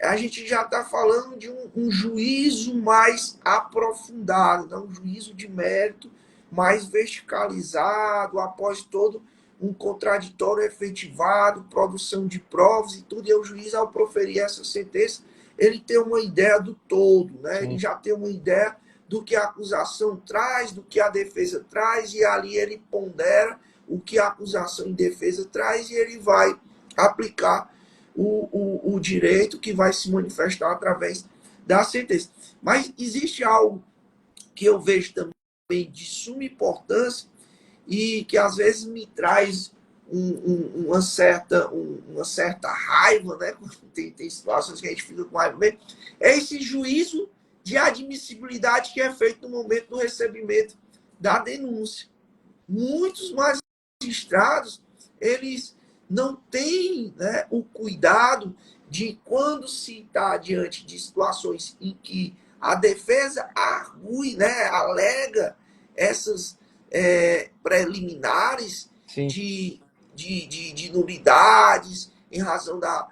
a gente já está falando de um juízo mais aprofundado, né, um juízo de mérito mais verticalizado, após todo um contraditório efetivado, produção de provas e tudo, e o juiz, ao proferir essa sentença, ele tem uma ideia do todo, né? Ele Sim. já tem uma ideia do que a acusação traz, do que a defesa traz, e ali ele pondera o que a acusação e defesa traz, e ele vai aplicar o direito que vai se manifestar através da sentença. Mas existe algo que eu vejo também de suma importância e que às vezes me traz uma certa raiva, né? Tem situações que a gente fica com raiva mesmo, é esse juízo de admissibilidade que é feito no momento do recebimento da denúncia. Muitos magistrados, eles não têm, né, o cuidado de, quando se está diante de situações em que a defesa argue, né, alega essas preliminares Sim. de nulidades em razão da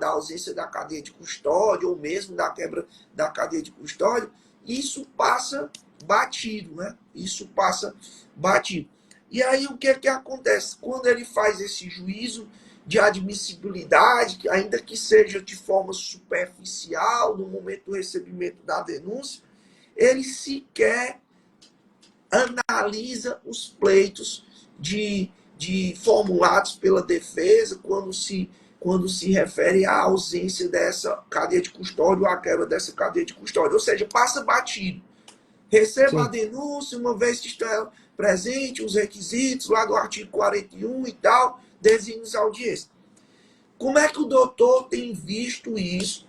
ausência da cadeia de custódia ou mesmo da quebra da cadeia de custódia, isso passa batido, né? Isso passa batido. E aí o que acontece? Quando ele faz esse juízo de admissibilidade, ainda que seja de forma superficial, no momento do recebimento da denúncia, ele sequer analisa os pleitos formulados pela defesa quando se refere à ausência dessa cadeia de custódia ou à quebra dessa cadeia de custódia. Ou seja, passa batido. Receba a Sim. denúncia, uma vez que está presente os requisitos lá do artigo 41 e tal, designa-se a audiência. Como é que o doutor tem visto isso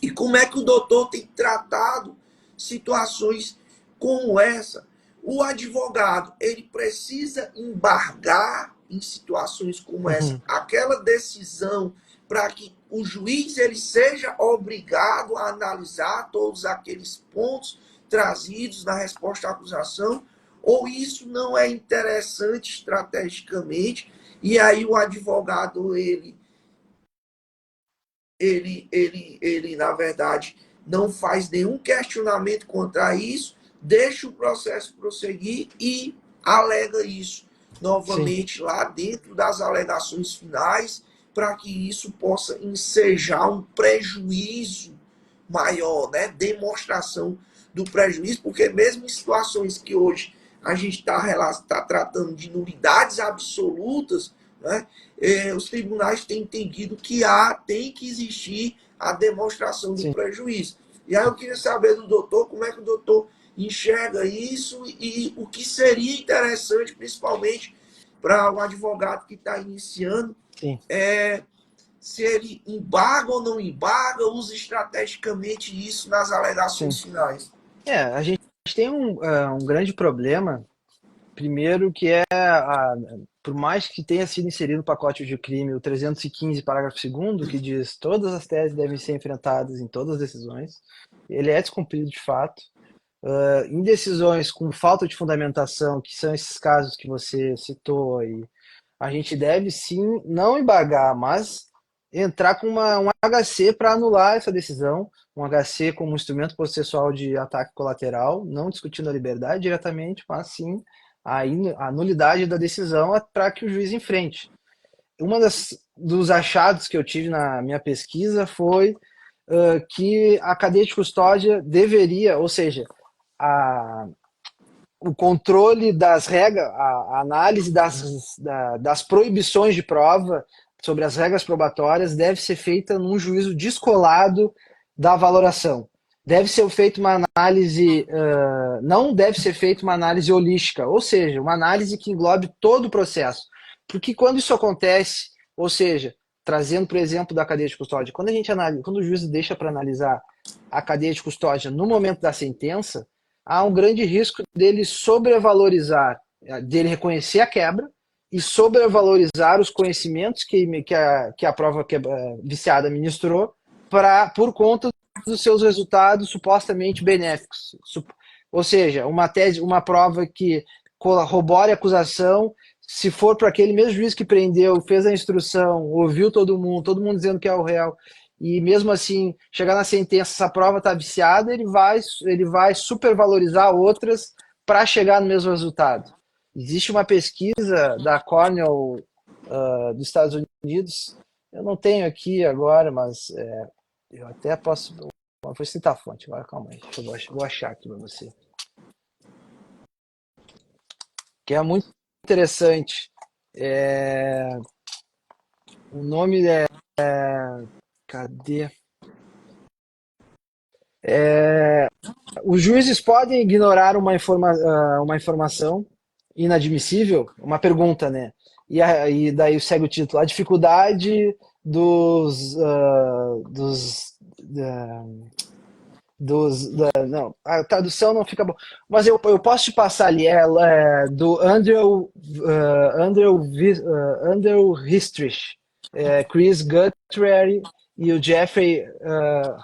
E como é que o doutor tem tratado situações como essa? O advogado, ele precisa embargar em situações como essa Uhum. aquela decisão para que o juiz ele seja obrigado a analisar todos aqueles pontos trazidos na resposta à acusação, ou isso não é interessante estrategicamente, e aí o advogado ele, na verdade, não faz nenhum questionamento contra isso, deixa o processo prosseguir e alega isso Sim, novamente lá dentro das alegações finais, para que isso possa ensejar um prejuízo maior, né? Demonstração do prejuízo, porque mesmo em situações que hoje a gente está tratando de nulidades absolutas, né? Os tribunais têm entendido que tem que existir a demonstração do sim. prejuízo. E aí eu queria saber do doutor como é que o doutor enxerga isso e o que seria interessante, principalmente para o advogado que está iniciando, Sim. é, se ele embarga ou não embarga, usa estrategicamente isso nas Sim. alegações finais. A gente tem um grande problema, primeiro, que é, por mais que tenha sido inserido no pacote de crime o 315, parágrafo 2º, que diz todas as teses devem ser enfrentadas em todas as decisões, ele é descumprido de fato. Em decisões com falta de fundamentação, que são esses casos que você citou aí, a gente deve sim não embargar, mas entrar com um HC para anular essa decisão, um HC como instrumento processual de ataque colateral, não discutindo a liberdade diretamente, mas sim a nulidade da decisão para que o juiz enfrente. Uma dos achados que eu tive na minha pesquisa foi que a cadeia de custódia deveria, ou seja, a, o controle das regras, a análise das proibições de prova sobre as regras probatórias deve ser feita num juízo descolado da valoração. Deve ser feita uma análise, não deve ser feita uma análise holística, ou seja, uma análise que englobe todo o processo. Porque quando isso acontece, ou seja, trazendo para o exemplo da cadeia de custódia, quando o juiz deixa para analisar a cadeia de custódia no momento da sentença, há um grande risco dele sobrevalorizar, dele reconhecer a quebra e sobrevalorizar os conhecimentos que a prova viciada ministrou por conta dos seus resultados supostamente benéficos. Ou seja, uma prova que corrobore a acusação, se for para aquele mesmo juiz que prendeu, fez a instrução, ouviu todo mundo dizendo que é o réu, e mesmo assim chegar na sentença, essa prova está viciada, ele vai supervalorizar outras para chegar no mesmo resultado. Existe uma pesquisa da Cornell dos Estados Unidos, eu não tenho aqui agora, mas eu até posso. Vou citar a fonte, agora calma aí, vou achar aqui para você. Que é muito interessante. O nome é. Cadê? Os juízes podem ignorar uma informação inadmissível? Uma pergunta, né? E daí segue o título. A dificuldade não, a tradução não fica bom. Mas eu posso te passar ali, do Andrew Histrich, Chris Guthrie e o Jeffrey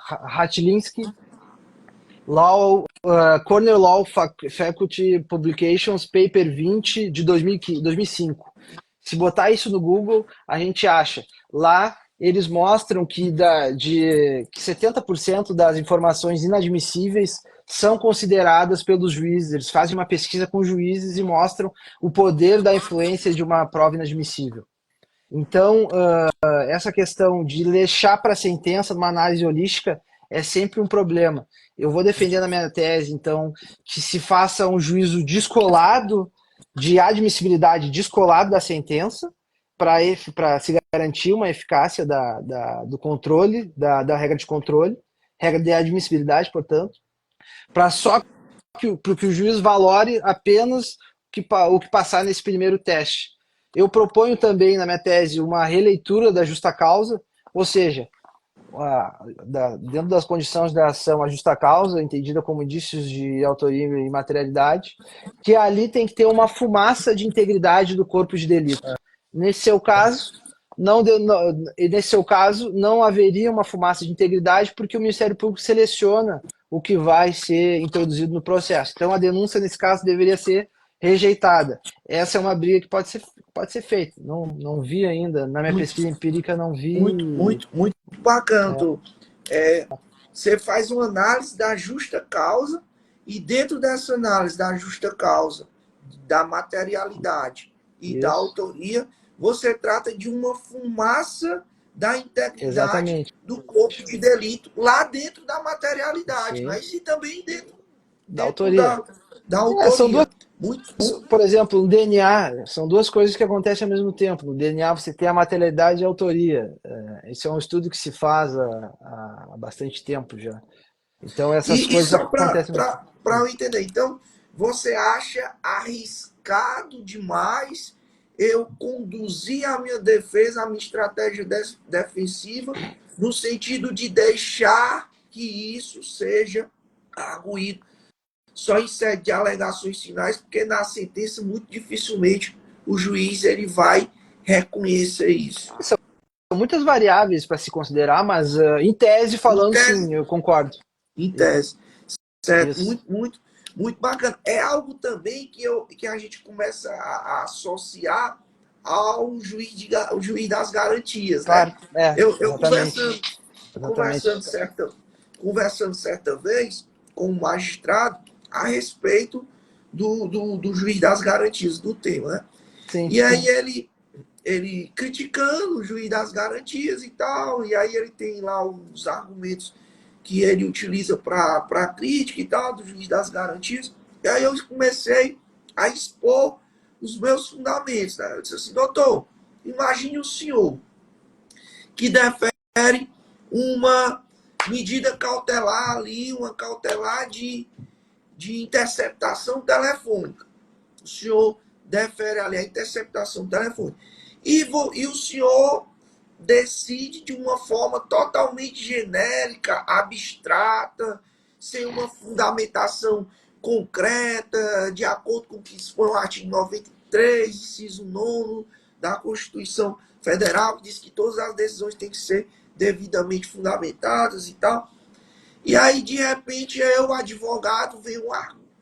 Hatlinski, Cornell Law Faculty Publications, Paper 20 de 2005. Se botar isso no Google, a gente acha. Lá eles mostram que 70% das informações inadmissíveis são consideradas pelos juízes. Eles fazem uma pesquisa com juízes e mostram o poder da influência de uma prova inadmissível. Então, essa questão de deixar para a sentença uma análise holística é sempre um problema. Eu vou defender na minha tese, então, que se faça um juízo descolado, de admissibilidade descolado da sentença, para se garantir uma eficácia do controle, da regra de controle, regra de admissibilidade, portanto, para só que o juiz valore apenas o que passar nesse primeiro teste. Eu proponho também na minha tese uma releitura da justa causa, ou seja, dentro das condições da ação, a justa causa, entendida como indícios de autoria e materialidade, que ali tem que ter uma fumaça de integridade do corpo de delito. Nesse seu caso, nesse seu caso, não haveria uma fumaça de integridade porque o Ministério Público seleciona o que vai ser introduzido no processo. Então, a denúncia, nesse caso, deveria ser rejeitada. Essa é uma briga que pode ser feita. Não vi ainda, na minha Muito, pesquisa empírica, não muito, vi. muito, muito bacana, doutor. Você faz uma análise da justa causa e dentro dessa análise da justa causa, da materialidade e da Isso, autoria, você trata de uma fumaça da integridade exatamente. do corpo de delito lá dentro da materialidade, Sim, mas e também dentro, da dentro autoria. da São duas, autoria. Muito bom. por exemplo, no DNA, são duas coisas que acontecem ao mesmo tempo. No DNA você tem a materialidade e a autoria. Esse é um estudo que se faz há bastante tempo já. Então essas E coisas só acontecem ao mesmo tempo. para eu entender, então, você acha arriscado demais eu conduzir a minha defesa, a minha estratégia defensiva, no sentido de deixar que isso seja arguído só em sede de alegações finais, porque na sentença, muito dificilmente, o juiz ele vai reconhecer isso. São muitas variáveis para se considerar, mas em tese Em falando, tese, sim, eu concordo. em tese. Certo? Isso. Muito, muito, muito bacana. É algo também que a gente começa a associar ao ao juiz das garantias, né? Claro, Eu exatamente. Exatamente. conversando certa vez com um magistrado a respeito do juiz das garantias, do tema, né? Sim. E aí ele criticando o juiz das garantias e tal, e aí ele tem lá os argumentos que ele utiliza para crítica e tal, do juiz das garantias. E aí eu comecei a expor os meus fundamentos. Né? Eu disse assim, doutor, imagine o senhor que defere uma medida cautelar ali, uma cautelar de interceptação telefônica. O senhor defere ali a interceptação telefônica. E o senhor decide de uma forma totalmente genérica, abstrata, sem uma fundamentação concreta, de acordo com o que expõe o artigo 93, inciso 9 da Constituição Federal, que diz que todas as decisões têm que ser devidamente fundamentadas e tal. E aí, de repente, eu, advogado,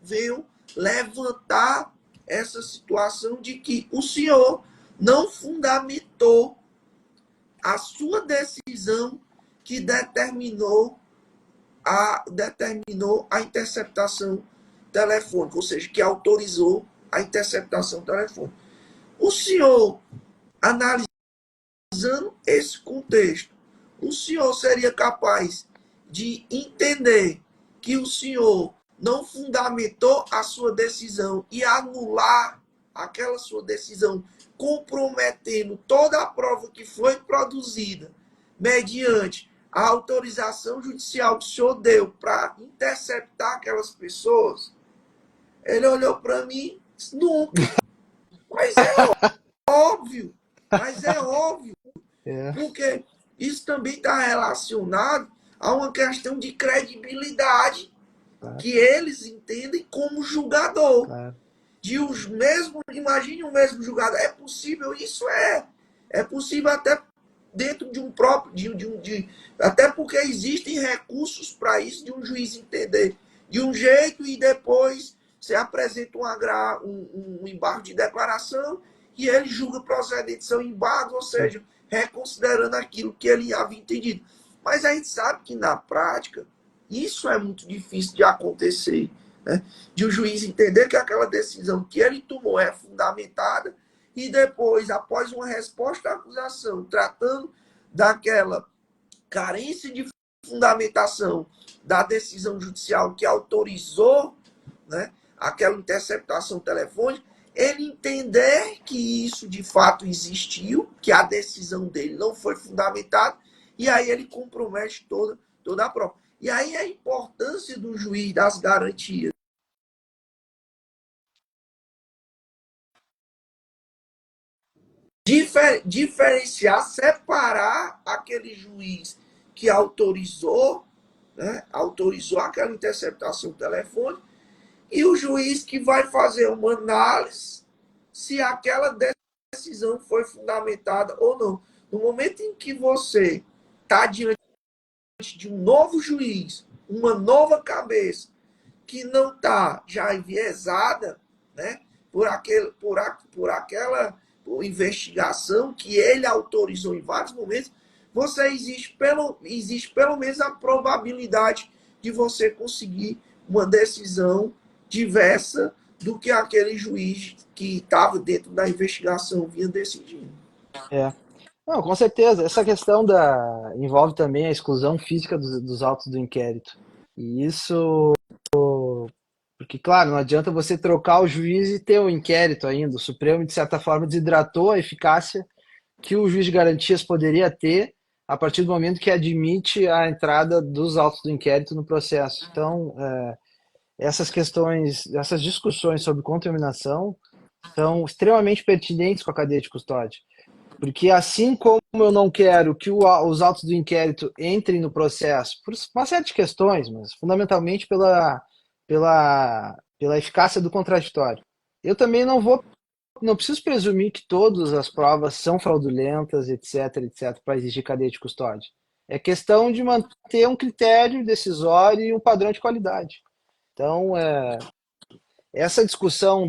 venho levantar essa situação de que o senhor não fundamentou a sua decisão que determinou a interceptação telefônica, ou seja, que autorizou a interceptação telefônica. O senhor, analisando esse contexto, o senhor seria capaz de entender que o senhor não fundamentou a sua decisão e anular aquela sua decisão, comprometendo toda a prova que foi produzida mediante a autorização judicial que o senhor deu para interceptar aquelas pessoas? Ele olhou para mim e disse, nunca. Mas é óbvio, mas é óbvio. É, Porque isso também está relacionado a uma questão de credibilidade claro, que eles entendem como julgador. claro. De os mesmos, imagine o mesmo julgador. É possível, isso é. É possível até dentro de um próprio. Até porque existem recursos para isso, de um juiz entender de um jeito e depois você apresenta um embargo de declaração e ele julga procedente seu embargo, ou Sim. seja, reconsiderando aquilo que ele havia entendido. Mas a gente sabe que na prática isso é muito difícil de acontecer, né? De o juiz entender que aquela decisão que ele tomou é fundamentada e depois, após uma resposta à acusação, tratando daquela carência de fundamentação da decisão judicial que autorizou, né, aquela interceptação telefônica, ele entender que isso de fato existiu, que a decisão dele não foi fundamentada, e aí ele compromete toda a prova. E aí a importância do juiz das garantias. Diferenciar, separar aquele juiz que autorizou, né, autorizou aquela interceptação telefônica, e o juiz que vai fazer uma análise se aquela decisão foi fundamentada ou não. No momento em que você está diante de um novo juiz, uma nova cabeça, que não está já enviesada, né, por aquela investigação que ele autorizou em vários momentos, existe pelo menos a probabilidade de você conseguir uma decisão diversa do que aquele juiz que estava dentro da investigação vinha decidindo. É. Não, com certeza. Essa questão envolve também a exclusão física dos autos do inquérito. E isso, porque, claro, não adianta você trocar o juiz e ter o inquérito ainda. O Supremo, de certa forma, desidratou a eficácia que o juiz de garantias poderia ter a partir do momento que admite a entrada dos autos do inquérito no processo. Então, essas questões, essas discussões sobre contaminação são extremamente pertinentes com a cadeia de custódia. Porque assim como eu não quero que os autos do inquérito entrem no processo, por uma série de questões, mas fundamentalmente pela eficácia do contraditório, eu também não preciso presumir que todas as provas são fraudulentas, etc, para exigir cadeia de custódia. É questão de manter um critério decisório e um padrão de qualidade. Então, essa discussão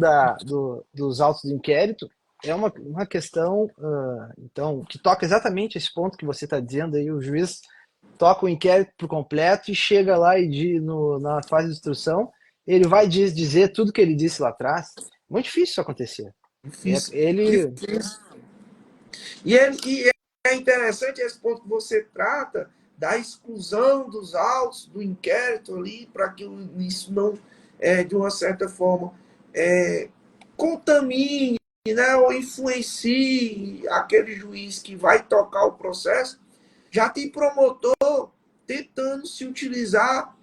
dos autos de inquérito é uma questão então, que toca exatamente esse ponto que você está dizendo aí, o juiz toca o inquérito por completo e chega lá na fase de instrução, ele vai dizer tudo que ele disse lá atrás. Muito difícil isso acontecer. Difícil, Ele difícil. E é interessante esse ponto que você trata da exclusão dos autos, do inquérito ali, para que isso não, de uma certa forma, contamine, né, ou influencie aquele juiz que vai tocar o processo. Já tem promotor tentando se utilizar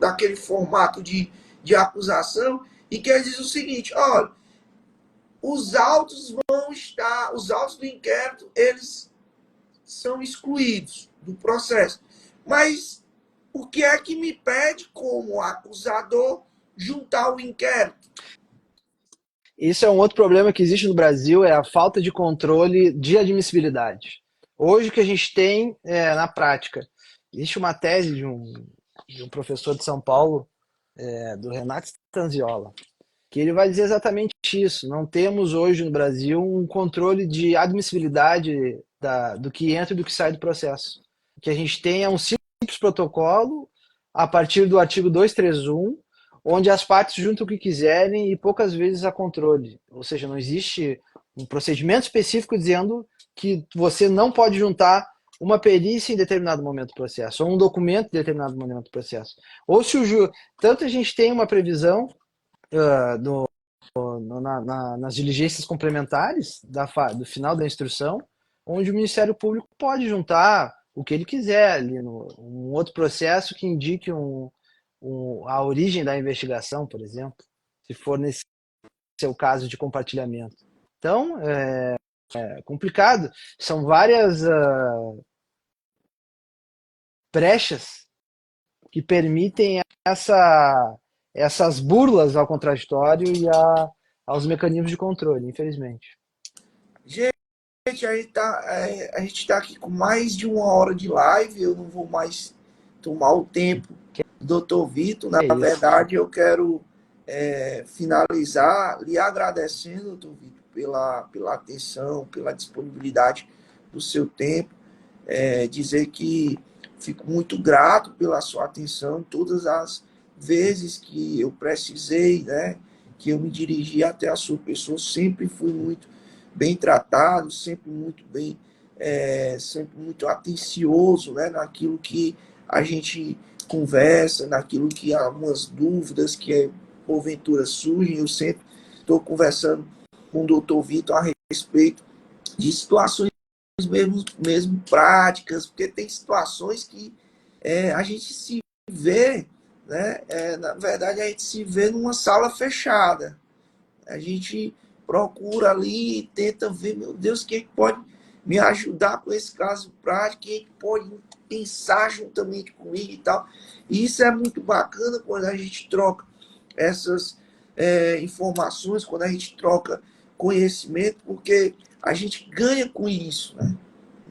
daquele formato de acusação e quer dizer o seguinte: olha, os os autos do inquérito, eles são excluídos do processo. Mas o que é que me pede, como acusador, juntar o inquérito? Isso é um outro problema que existe no Brasil, é a falta de controle de admissibilidade. Hoje o que a gente tem na prática, existe uma tese de um professor de São Paulo, do Renato Stanziola, que ele vai dizer exatamente isso. Não temos hoje no Brasil um controle de admissibilidade do que entra e do que sai do processo. O que a gente tem é um simples protocolo a partir do artigo 231, onde as partes juntam o que quiserem e poucas vezes há controle. Ou seja, não existe um procedimento específico dizendo que você não pode juntar uma perícia em determinado momento do processo, ou um documento em determinado momento do processo. Ou se tanto a gente tem uma previsão nas diligências complementares do final da instrução, onde o Ministério Público pode juntar o que ele quiser ali um outro processo que indique a origem da investigação, por exemplo, se for nesse seu caso de compartilhamento. Então, é complicado. São várias brechas que permitem essas burlas ao contraditório e aos mecanismos de controle, infelizmente. Gente, a gente tá aqui com mais de 1 hora de live, eu não vou mais tomar o tempo do Dr. Vitor. Na É isso. verdade, eu quero finalizar lhe agradecendo, Dr. Vitor, pela atenção, pela disponibilidade do seu tempo. Dizer que fico muito grato pela sua atenção todas as vezes que eu precisei, né, que eu me dirigi até a sua pessoa, sempre fui muito bem tratado, sempre muito atencioso, né, naquilo que a gente conversa, naquilo que há algumas dúvidas que porventura surgem. Eu sempre estou conversando com o doutor Vitor a respeito de situações mesmo práticas, porque tem situações que a gente se vê, né? Na verdade, a gente se vê numa sala fechada. A gente procura ali e tenta ver, meu Deus, o que pode me ajudar com esse caso prático, quem pode pensar juntamente comigo e tal. E isso é muito bacana quando a gente troca essas informações, quando a gente troca conhecimento, porque a gente ganha com isso, né?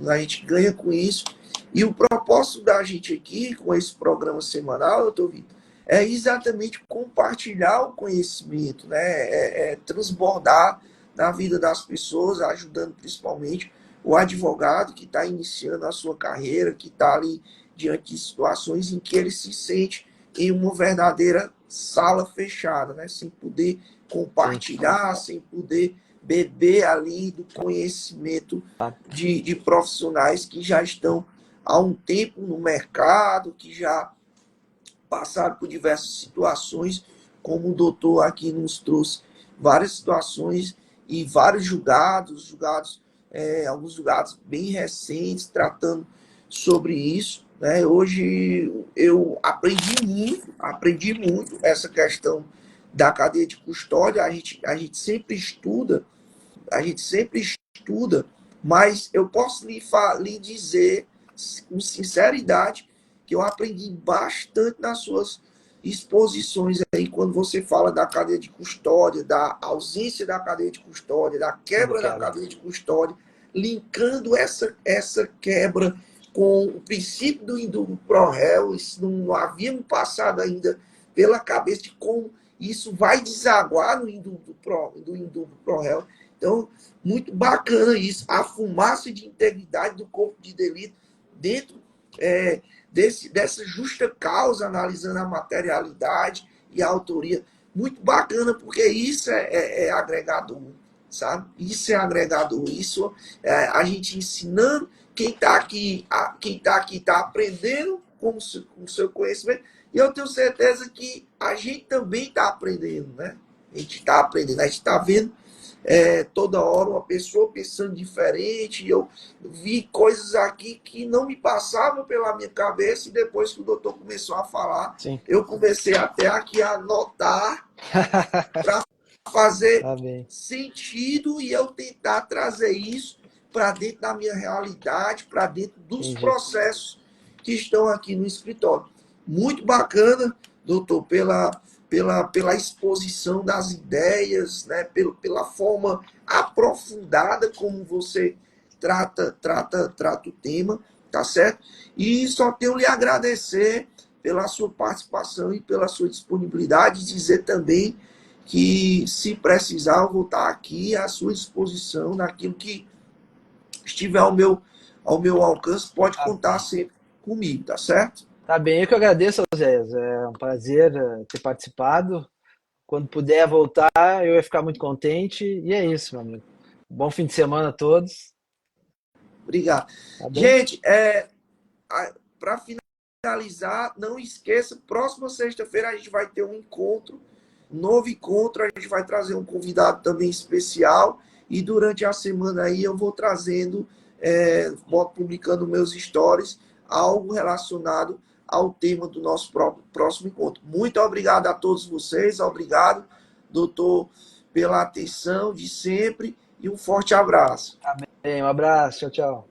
A gente ganha com isso. E o propósito da gente aqui, com esse programa semanal, eu tô vendo, é exatamente compartilhar o conhecimento, né? Transbordar na vida das pessoas, ajudando principalmente o advogado que está iniciando a sua carreira, que está ali diante de situações em que ele se sente em uma verdadeira sala fechada, né? Sem poder Sim. compartilhar, sem poder beber ali do conhecimento de profissionais que já estão há um tempo no mercado, que já passaram por diversas situações, como o doutor aqui nos trouxe várias situações e vários julgados, alguns julgados bem recentes, tratando sobre isso. Né? Hoje eu aprendi muito essa questão da cadeia de custódia. A gente sempre estuda, a gente sempre estuda, mas eu posso lhe dizer com sinceridade que eu aprendi bastante nas suas exposições aí, quando você fala da cadeia de custódia, da ausência da cadeia de custódia, da quebra da cadeia de custódia, linkando essa quebra com o princípio do indulto pro réu. Isso não havia me passado ainda pela cabeça de como isso vai desaguar no indulto pro réu. Então, muito bacana isso, a fumaça de integridade do corpo de delito dentro dessa justa causa, analisando a materialidade e a autoria. Muito bacana, porque isso é agregador, sabe? Isso é agregador, isso a gente ensinando, quem está aqui está aprendendo com o seu conhecimento, e eu tenho certeza que a gente também está aprendendo, né? A gente está aprendendo, a gente está vendo toda hora uma pessoa pensando diferente. Eu vi coisas aqui que não me passavam pela minha cabeça, e depois que o doutor começou a falar, Sim. eu comecei até aqui a anotar para fazer Tá bem. sentido e eu tentar trazer isso para dentro da minha realidade, para dentro dos Entendi. processos que estão aqui no escritório. Muito bacana, doutor, pela exposição das ideias, né? Pela forma aprofundada como você trata o tema, tá certo? E só tenho lhe agradecer pela sua participação e pela sua disponibilidade, dizer também que, se precisar, eu vou estar aqui à sua disposição, naquilo que estiver ao meu alcance, pode contar sempre comigo, tá certo? Tá bem, eu que agradeço, Zé. É um prazer ter participado. Quando puder voltar, eu ia ficar muito contente. E é isso, meu amigo. Bom fim de semana a todos. Obrigado. Tá bem? Gente, para finalizar, não esqueça, próxima sexta-feira a gente vai ter um novo encontro, a gente vai trazer um convidado também especial, e durante a semana aí eu vou trazendo, publicando meus stories, algo relacionado ao tema do nosso próximo encontro. Muito obrigado a todos vocês, obrigado, doutor, pela atenção de sempre, e um forte abraço. Bem, um abraço. Tchau, tchau.